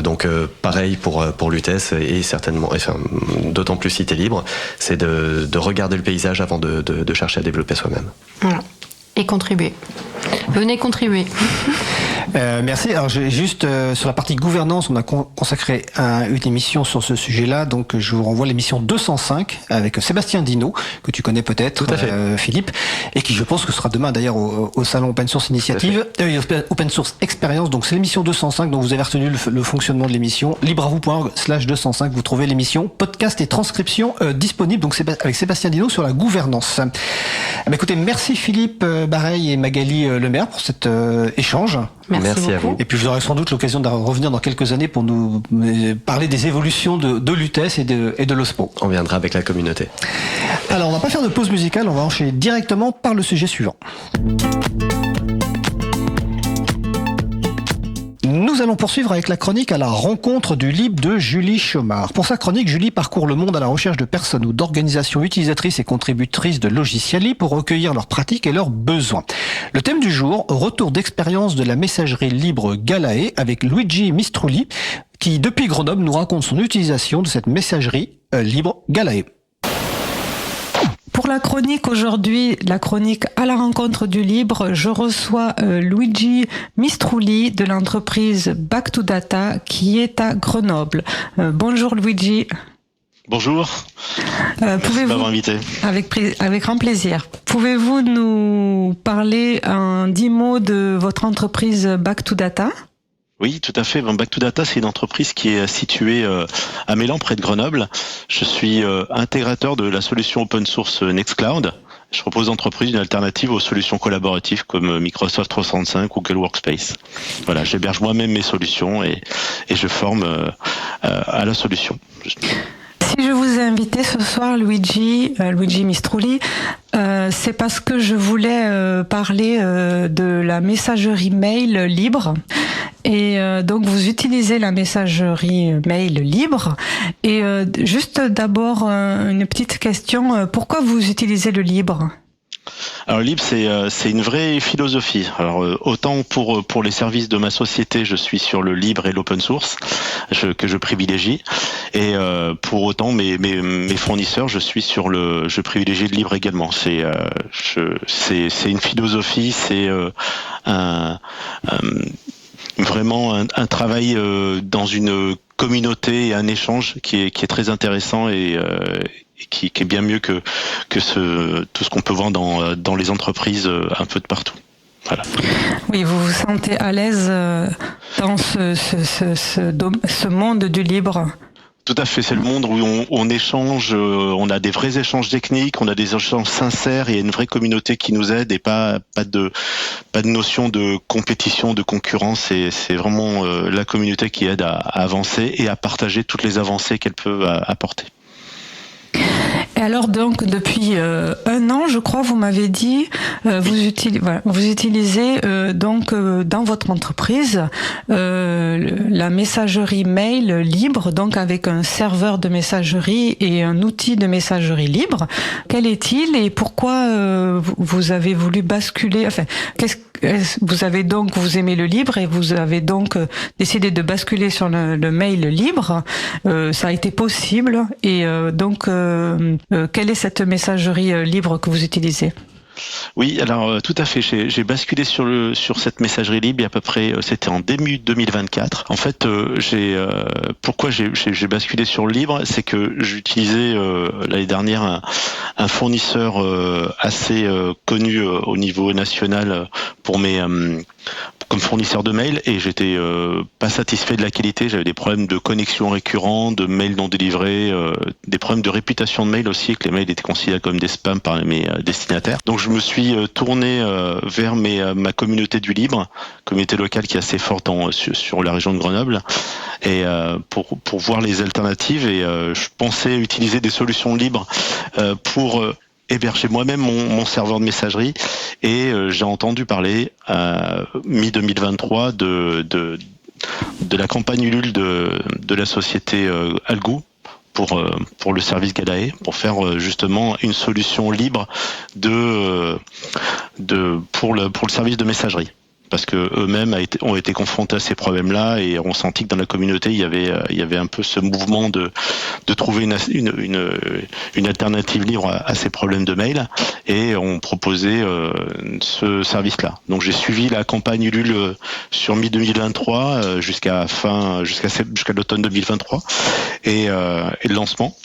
Donc pareil pour l'UTES et certainement, enfin, d'autant plus Cité Libre, c'est de regarder le paysage avant de chercher à développer soi-même. Voilà. Et contribuer. Venez contribuer. Merci. Alors juste sur la partie gouvernance, on a consacré une émission sur ce sujet-là, donc je vous renvoie à l'émission 205 avec Sébastien Dino, que tu connais peut-être, Philippe, et qui je pense que sera demain d'ailleurs au salon Open Source Initiative, Open Source Experience. Donc c'est l'émission 205 dont vous avez retenu le fonctionnement de l'émission. libreavou.org/205, vous trouvez l'émission, podcast et transcription disponible. Donc c'est avec Sébastien Dino sur la gouvernance. Écoutez, merci Philippe Bareil et Magali Lemaire pour cet échange. Merci à vous. Et puis vous aurez sans doute l'occasion de revenir dans quelques années pour nous parler des évolutions de l'UTES et de l'OSPO. On viendra avec la communauté. Alors on va pas faire de pause musicale, on va enchaîner directement par le sujet suivant. Nous allons poursuivre avec la chronique à la rencontre du Libre de Julie Chomard. Pour sa chronique, Julie parcourt le monde à la recherche de personnes ou d'organisations utilisatrices et contributrices de logiciels libres pour recueillir leurs pratiques et leurs besoins. Le thème du jour, retour d'expérience de la messagerie libre Galae avec Luigi Mistrulli, qui depuis Grenoble nous raconte son utilisation de cette messagerie libre Galae. Pour la chronique aujourd'hui, la chronique à la rencontre du libre, je reçois Luigi Mistrulli de l'entreprise Back to Data qui est à Grenoble. Bonjour Luigi. Bonjour. Merci de m'avoir invité. Avec grand plaisir. Pouvez-vous nous parler en 10 mots de votre entreprise Back to Data ? Oui, tout à fait. Back to Data, c'est une entreprise qui est située à Mélan, près de Grenoble. Je suis intégrateur de la solution open source Nextcloud. Je propose aux entreprises une alternative aux solutions collaboratives comme Microsoft 365 ou Google Workspace. Voilà, j'héberge moi-même mes solutions et je forme à la solution. Si je vous ai invité ce soir, Luigi Mistrulli, c'est parce que je voulais parler de la messagerie mail libre. Et donc vous utilisez la messagerie mail libre. Et juste d'abord une petite question, pourquoi vous utilisez le libre ? Alors libre, c'est une vraie philosophie. Alors autant pour les services de ma société, je suis sur le libre et l'open source que je privilégie, et pour autant mes fournisseurs, je privilégie le libre également. C'est une philosophie, c'est vraiment un travail dans une communauté et un échange qui est très intéressant et qui est bien mieux que tout ce qu'on peut voir dans les entreprises un peu de partout. Voilà. Oui, vous vous sentez à l'aise dans ce monde du libre. Tout à fait, c'est le monde où on échange, on a des vrais échanges techniques, on a des échanges sincères, et il y a une vraie communauté qui nous aide et pas de notion de compétition, de concurrence. C'est vraiment la communauté qui aide à avancer et à partager toutes les avancées qu'elle peut apporter. Et alors donc depuis 1 an, je crois, vous m'avez dit, vous utilisez donc dans votre entreprise la messagerie mail libre, donc avec un serveur de messagerie et un outil de messagerie libre. Quel est-il et pourquoi vous avez voulu basculer, enfin, vous aimez le libre et vous avez donc décidé de basculer sur le mail libre. Ça a été possible et donc quelle est cette messagerie libre que vous utilisez ? Oui, alors tout à fait. J'ai basculé sur cette messagerie libre il y a à peu près, c'était en début 2024. En fait, pourquoi j'ai basculé sur le libre, c'est que j'utilisais l'année dernière un fournisseur assez connu au niveau national pour comme fournisseur de mail, et j'étais pas satisfait de la qualité. J'avais des problèmes de connexion récurrents, de mails non délivrés, des problèmes de réputation de mail aussi, que les mails étaient considérés comme des spams par mes destinataires. Donc je me suis tourné vers ma communauté du libre, communauté locale qui est assez forte sur la région de Grenoble, et pour voir les alternatives. Et je pensais utiliser des solutions libres pour héberger moi-même mon serveur de messagerie, et j'ai entendu parler mi-2023 de la campagne Ulule de la société Algou pour le service Galae, pour faire justement une solution libre pour le service de messagerie. Parce que eux-mêmes ont été confrontés à ces problèmes-là, et ont senti que dans la communauté il y avait un peu ce mouvement de trouver une alternative libre à ces problèmes de mail, et ont proposé ce service-là. Donc j'ai suivi la campagne Ulule sur mi-2023 jusqu'à l'automne 2023 et le lancement,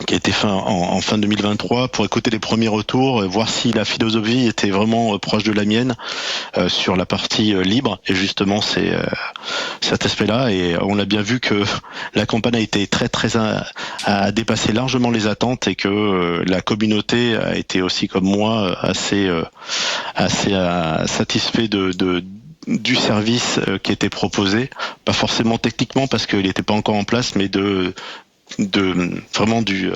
qui a été fait en fin 2023, pour écouter les premiers retours, voir si la philosophie était vraiment proche de la mienne sur la partie libre. Et justement, c'est cet aspect-là. Et on a bien vu que la campagne a été a dépassé largement les attentes, et que la communauté a été aussi, comme moi, assez satisfait du service qui était proposé. Pas forcément techniquement, parce qu'il n'était pas encore en place, mais vraiment de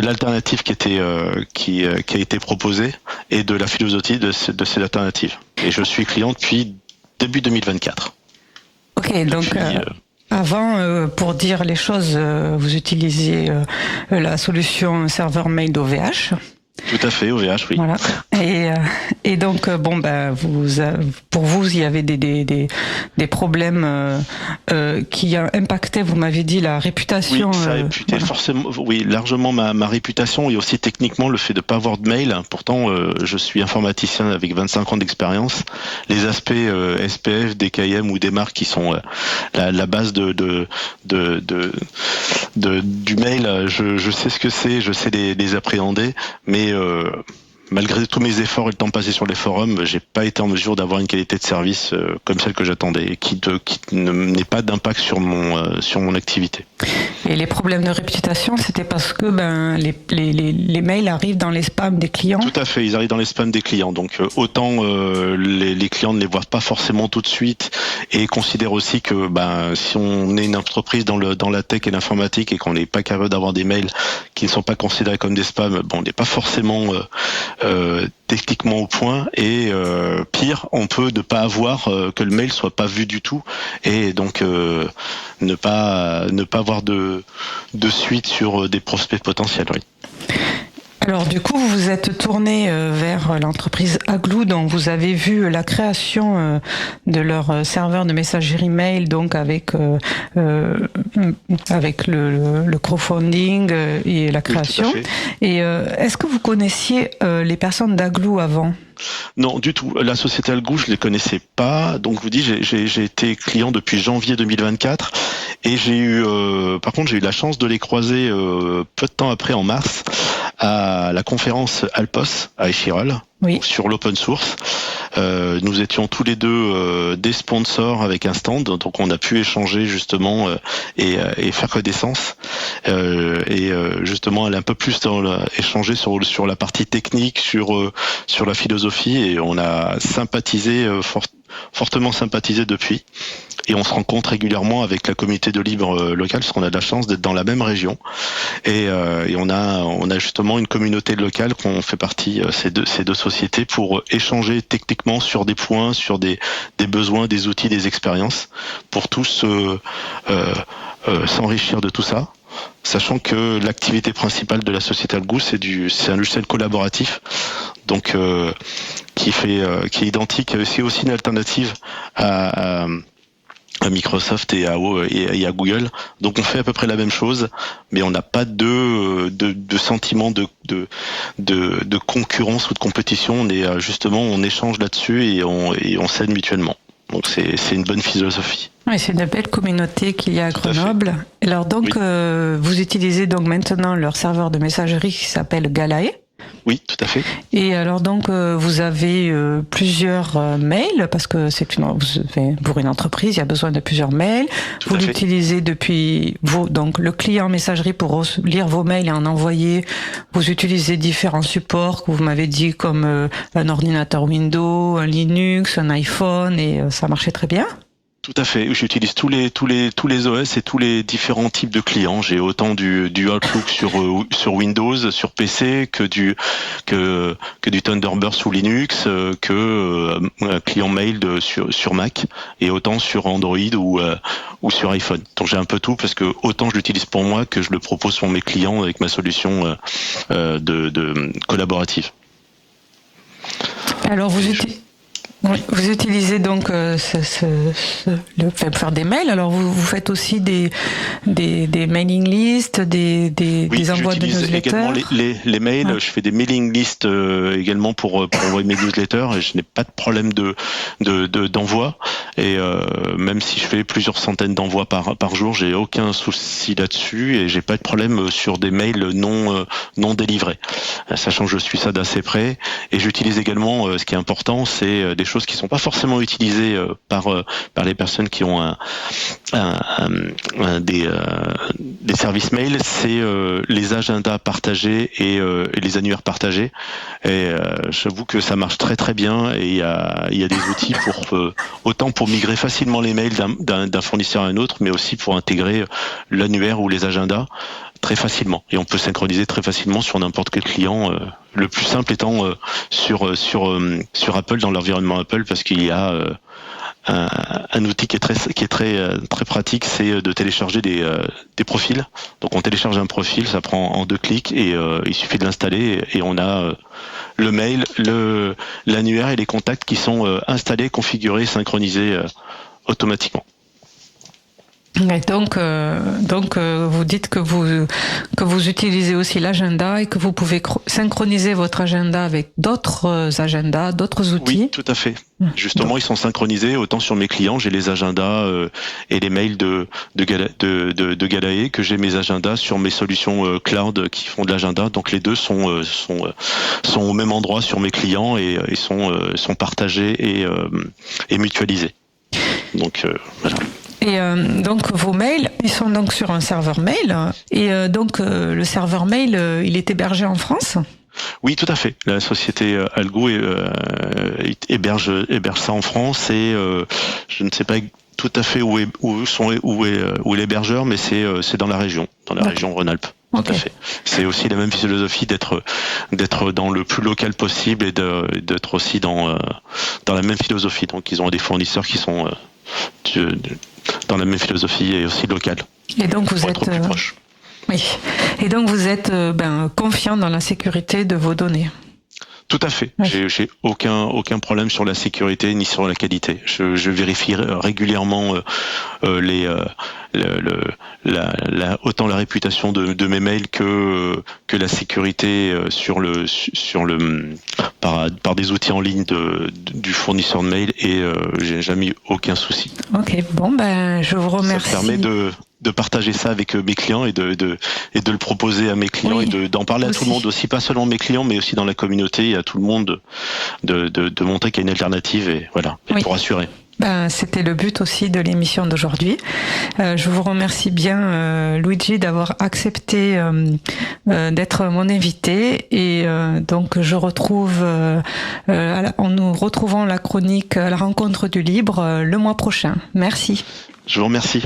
l'alternative qui a été proposée, et de la philosophie de ces alternatives. Et je suis client depuis début 2024. Ok, donc avant, pour dire les choses, vous utilisiez la solution serveur mail d'OVH. Tout à fait, OVH, oui. Voilà. Et donc pour vous, il y avait des problèmes qui impactaient, vous m'avez dit, la réputation. Oui, ça a imputé forcément, oui, largement ma réputation, et aussi techniquement le fait de pas avoir de mail. Pourtant, je suis informaticien avec 25 ans d'expérience. Les aspects SPF, DKIM ou des marques qui sont la base du mail, je sais ce que c'est, je sais les appréhender, mais malgré tous mes efforts et le temps passé sur les forums, j'ai pas été en mesure d'avoir une qualité de service comme celle que j'attendais, et qui n'ait pas d'impact sur mon activité. Et les problèmes de réputation, c'était parce que les mails arrivent dans les spams des clients. Tout à fait, ils arrivent dans les spams des clients. Donc autant les clients ne les voient pas forcément tout de suite, et considèrent aussi que si on est une entreprise dans la tech et l'informatique, et qu'on n'est pas capable d'avoir des mails qui ne sont pas considérés comme des spams, on n'est pas forcément techniquement au point, et pire, on peut ne pas avoir que le mail soit pas vu du tout, et donc ne pas avoir de suite sur des prospects potentiels. Oui. Alors du coup, vous vous êtes tourné vers l'entreprise Aglou, dont vous avez vu la création de leur serveur de messagerie mail, donc avec le crowdfunding et la création. Oui, et est-ce que vous connaissiez les personnes d'Aglou avant ? Non, du tout. La société Algou, je les connaissais pas. Donc, je vous dis, j'ai été client depuis janvier 2024, et par contre, j'ai eu la chance de les croiser peu de temps après, en mars, à la conférence Alpos à Échirol, oui, sur l'open source. Nous étions tous les deux des sponsors avec un stand, donc on a pu échanger justement et faire connaissance, et justement aller un peu plus échanger sur la partie technique, sur la philosophie, et on a sympathisé, fortement sympathisé depuis. et on se rencontre régulièrement avec la communauté de libre locale, parce qu'on a de la chance d'être dans la même région, et on a justement une communauté locale qu'on fait partie, ces deux sociétés, pour échanger techniquement sur des points, sur des besoins, des outils, des expériences, pour tous s'enrichir de tout ça. Sachant que l'activité principale de la société Algou, c'est un logiciel collaboratif, donc qui est identique, c'est aussi une alternative à Microsoft et à Google. Donc on fait à peu près la même chose, mais on n'a pas de sentiment de concurrence ou de compétition. On échange là-dessus et on s'aide mutuellement. Donc c'est une bonne philosophie. Oui, c'est une belle communauté qu'il y a à Grenoble. Alors donc, vous utilisez donc maintenant leur serveur de messagerie qui s'appelle Galae. Oui, tout à fait. Et alors donc, vous avez plusieurs mails, parce que pour une entreprise, il y a besoin de plusieurs mails. Vous l'utilisez depuis donc le client messagerie pour lire vos mails et en envoyer. Vous utilisez différents supports que vous m'avez dit, comme un ordinateur Windows, un Linux, un iPhone, et ça marchait très bien. Tout à fait. J'utilise tous les OS et tous les différents types de clients. J'ai autant du Outlook sur Windows, sur PC, que du Thunderbird sous Linux, que un client mail sur Mac, et autant sur Android ou sur iPhone. Donc j'ai un peu tout, parce que autant je l'utilise pour moi que je le propose pour mes clients avec ma solution de collaborative. Alors vous utilisez donc le fait de faire des mails. Alors vous faites aussi des mailing lists, des envois de newsletters. Également les mails. Je fais des mailing lists également pour envoyer mes newsletters, et je n'ai pas de problème d'envoi. Et même si je fais plusieurs centaines d'envois par jour, j'ai aucun souci là-dessus, et j'ai pas de problème sur des mails non délivrés. Sachant que je suis ça d'assez près, et j'utilise également, ce qui est important, c'est des choses qui sont pas forcément utilisées par les personnes qui ont des services mail, c'est les agendas partagés et les annuaires partagés. Et j'avoue que ça marche très très bien, et il y a des outils autant pour migrer facilement les mails d'un fournisseur à un autre, mais aussi pour intégrer l'annuaire ou les agendas très facilement. Et on peut synchroniser très facilement sur n'importe quel client. Le plus simple étant sur Apple, dans l'environnement Apple, parce qu'il y a un outil qui est très pratique, c'est de télécharger des profils. Donc on télécharge un profil, ça prend en 2 clics, et il suffit de l'installer, et on a le mail, l'annuaire et les contacts qui sont installés, configurés, synchronisés automatiquement. Et donc, vous dites que vous utilisez aussi l'agenda, et que vous pouvez synchroniser votre agenda avec d'autres agendas, d'autres outils. Oui, tout à fait. Justement, ils sont synchronisés. Autant sur mes clients, j'ai les agendas et les mails de Galae, que j'ai mes agendas sur mes solutions cloud qui font de l'agenda. Donc les deux sont au même endroit sur mes clients, et sont partagés et mutualisés. Donc voilà. Et donc vos mails, ils sont donc sur un serveur mail, et donc le serveur mail, il est hébergé en France ? Oui, tout à fait. La société Algou héberge ça en France, et je ne sais pas tout à fait où est l'hébergeur, mais c'est dans la région Rhône-Alpes. Tout à fait. C'est aussi la même philosophie d'être dans le plus local possible, et d'être aussi dans la même philosophie. Donc ils ont des fournisseurs qui sont dans la même philosophie, et aussi locale. Et donc vous êtes plus proche. Oui. Et donc vous êtes confiant dans la sécurité de vos données. Tout à fait. Oui. J'ai aucun problème sur la sécurité ni sur la qualité. Je vérifie régulièrement autant la réputation de mes mails que la sécurité par des outils en ligne du fournisseur de mail, et j'ai jamais eu aucun souci. Ok, bon je vous remercie. Ça permet de partager ça avec mes clients, et de le proposer à mes clients, oui, et d'en parler aussi à tout le monde aussi, pas seulement mes clients, mais aussi dans la communauté, et à tout le monde de montrer qu'il y a une alternative, et voilà, et oui, pour rassurer. C'était le but aussi de l'émission d'aujourd'hui. Je vous remercie bien, Luigi, d'avoir accepté d'être mon invité. Et donc, nous retrouvons la chronique à la rencontre du libre le mois prochain. Merci. Je vous remercie.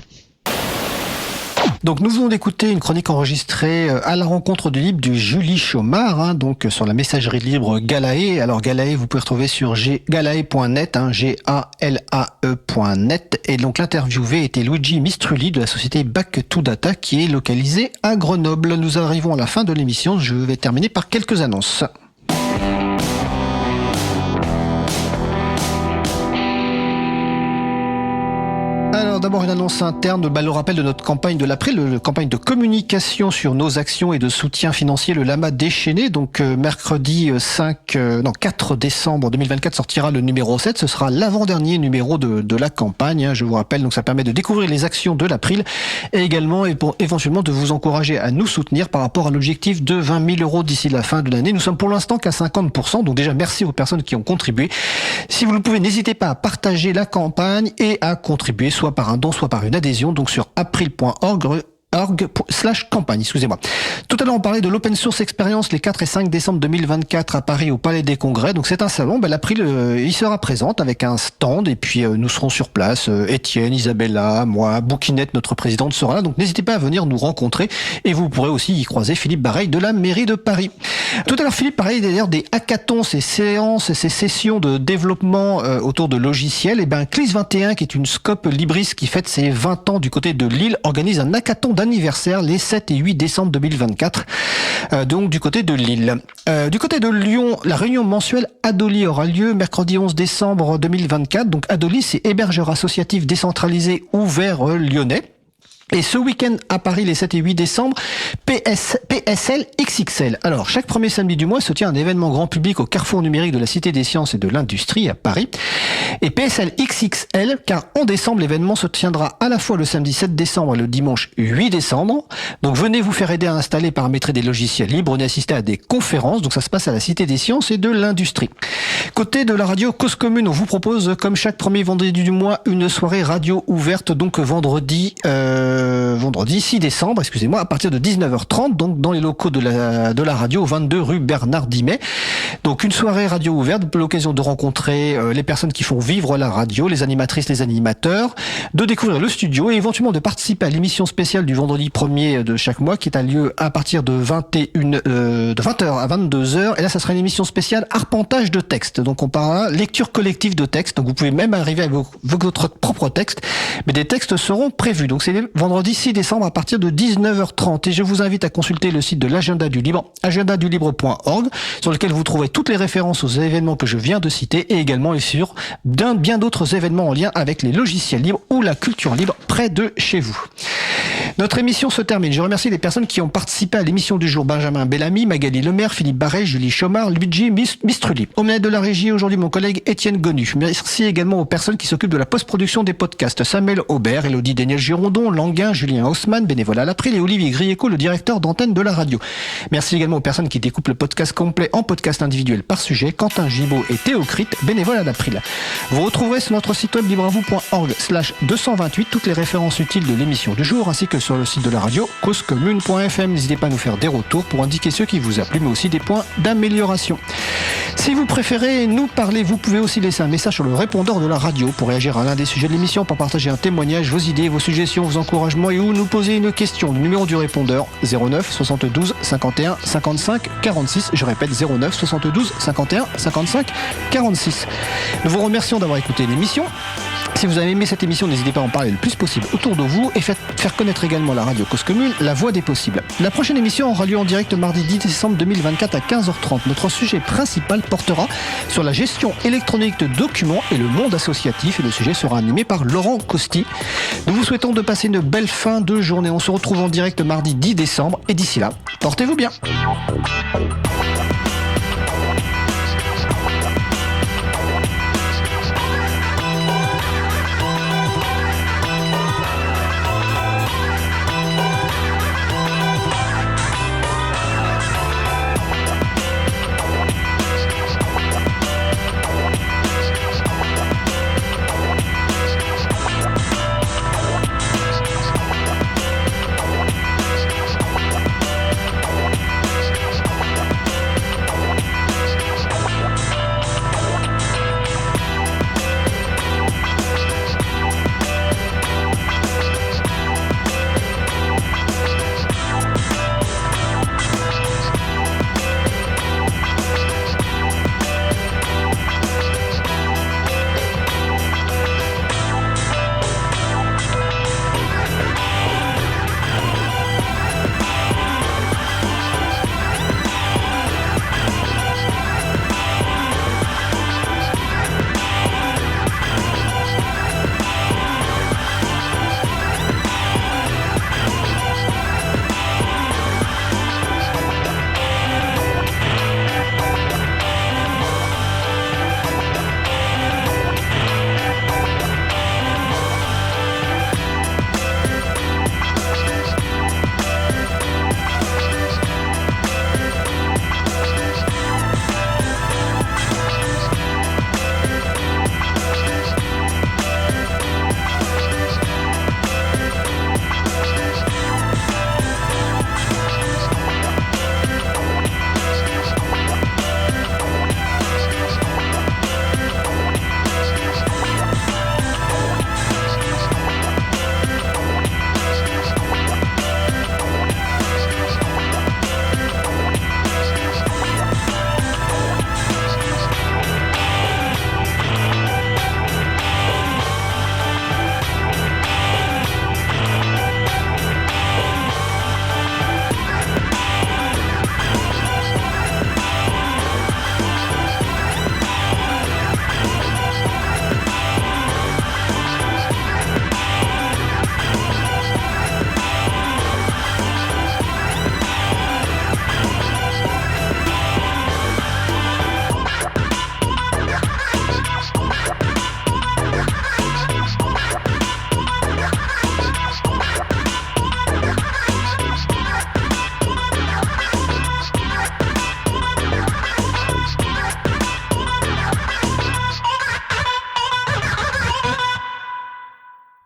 Donc nous venons d'écouter une chronique enregistrée à la rencontre du libre de Julie Chaumard, donc sur la messagerie libre Galae. Alors Galae, vous pouvez retrouver sur galae.net, galae.net. Et donc l'interviewé était Luigi Mistrulli de la société Back to Data qui est localisée à Grenoble. Nous arrivons à la fin de l'émission. Je vais terminer par quelques annonces. Alors d'abord une annonce interne, le rappel de notre campagne de l'April, campagne de communication sur nos actions et de soutien financier, le Lama déchaîné. Donc mercredi 4 décembre 2024 sortira le numéro 7. Ce sera l'avant-dernier numéro de la campagne. Je vous rappelle, donc ça permet de découvrir les actions de l'April et également éventuellement de vous encourager à nous soutenir par rapport à l'objectif de 20 000 euros d'ici la fin de l'année. Nous sommes pour l'instant qu'à 50%. Donc déjà merci aux personnes qui ont contribué. Si vous le pouvez, n'hésitez pas à partager la campagne et à contribuer soit par un don, soit par une adhésion, donc sur april.org/campagne, excusez-moi. Tout à l'heure, on parlait de l'Open Source Experience les 4 et 5 décembre 2024 à Paris au Palais des Congrès. Donc c'est un salon, l'April il sera présente avec un stand et puis nous serons sur place. Étienne, Isabella, moi, Bouquinette, notre présidente sera là. Donc n'hésitez pas à venir nous rencontrer et vous pourrez aussi y croiser Philippe Bareil de la mairie de Paris. Tout à l'heure, Philippe parlait d'ailleurs des hackathons, ces séances, ces sessions de développement autour de logiciels. Et CLIS21, qui est une scope Libris qui fête ses 20 ans du côté de Lille, organise un hackathon d'anniversaire les 7 et 8 décembre 2024, donc du côté de Lille. Du côté de Lyon, la réunion mensuelle Adoli aura lieu mercredi 11 décembre 2024. Donc Adoli, c'est hébergeur associatif décentralisé ouvert lyonnais. Et ce week-end à Paris, les 7 et 8 décembre, PSL XXL. Alors, chaque premier samedi du mois se tient un événement grand public au carrefour numérique de la Cité des Sciences et de l'Industrie à Paris. Et PSL XXL, car en décembre, l'événement se tiendra à la fois le samedi 7 décembre et le dimanche 8 décembre. Donc, venez vous faire aider à installer, paramétrer des logiciels libres, venez assister à des conférences. Donc, ça se passe à la Cité des Sciences et de l'Industrie. Côté de la radio Cause Commune, on vous propose, comme chaque premier vendredi du mois, une soirée radio ouverte, donc vendredi 6 décembre, à partir de 19h30, donc dans les locaux de la radio, 22 rue Bernard Dimet. Donc une soirée radio ouverte, l'occasion de rencontrer les personnes qui font vivre la radio, les animatrices, les animateurs, de découvrir le studio et éventuellement de participer à l'émission spéciale du vendredi 1er de chaque mois qui est à lieu à partir de 20h à 22h. Et là, ça sera une émission spéciale arpentage de texte. Donc on parlera lecture collective de textes. Donc vous pouvez même arriver avec votre propre texte, mais des textes seront prévus. Donc c'est vendredi 6 décembre à partir de 19h30. Et je vous invite à consulter le site de l'Agenda du Libre, agendadulibre.org, sur lequel vous trouverez toutes les références aux événements que je viens de citer et également sur bien d'autres événements en lien avec les logiciels libres ou la culture libre près de chez vous. Notre émission se termine. Je remercie les personnes qui ont participé à l'émission du jour. Benjamin Bellamy, Magali Lemaire, Philippe Bareil, Julie Chaumard, Luigi Mistrulli. Au manettes de la régie aujourd'hui, mon collègue Étienne Gonu. Merci également aux personnes qui s'occupent de la post-production des podcasts. Samuel Aubert, Elodie Daniel Girondon, Languin, Julien Haussmann, bénévole à l'April et Olivier Grieco, le directeur d'antenne de la radio. Merci également aux personnes qui découpent le podcast complet en podcast individuel par sujet. Quentin Gibaud et Théocrite, bénévole à l'April. Vous retrouverez sur notre site web libreavoue.org/228 toutes les références utiles de l'émission du jour ainsi que sur le site de la radio causecommune.fm. N'hésitez pas à nous faire des retours pour indiquer ce qui vous a plu mais aussi des points d'amélioration. Si vous préférez nous parler, vous pouvez aussi laisser un message sur le répondeur de la radio pour réagir à l'un des sujets de l'émission, pour partager un témoignage, vos idées, vos suggestions, vos encouragements et ou nous poser une question. Le numéro du répondeur 09 72 51 55 46. Je répète 09 72 51 55 46. Nous vous remercions d'avoir écouté l'émission. Si vous avez aimé cette émission, n'hésitez pas à en parler le plus possible autour de vous et faire connaître également la radio Cause Commune, la voix des possibles. La prochaine émission aura lieu en direct mardi 10 décembre 2024 à 15h30. Notre sujet principal portera sur la gestion électronique de documents et le monde associatif et le sujet sera animé par Laurent Costi. Nous vous souhaitons de passer une belle fin de journée. On se retrouve en direct mardi 10 décembre et d'ici là, portez-vous bien.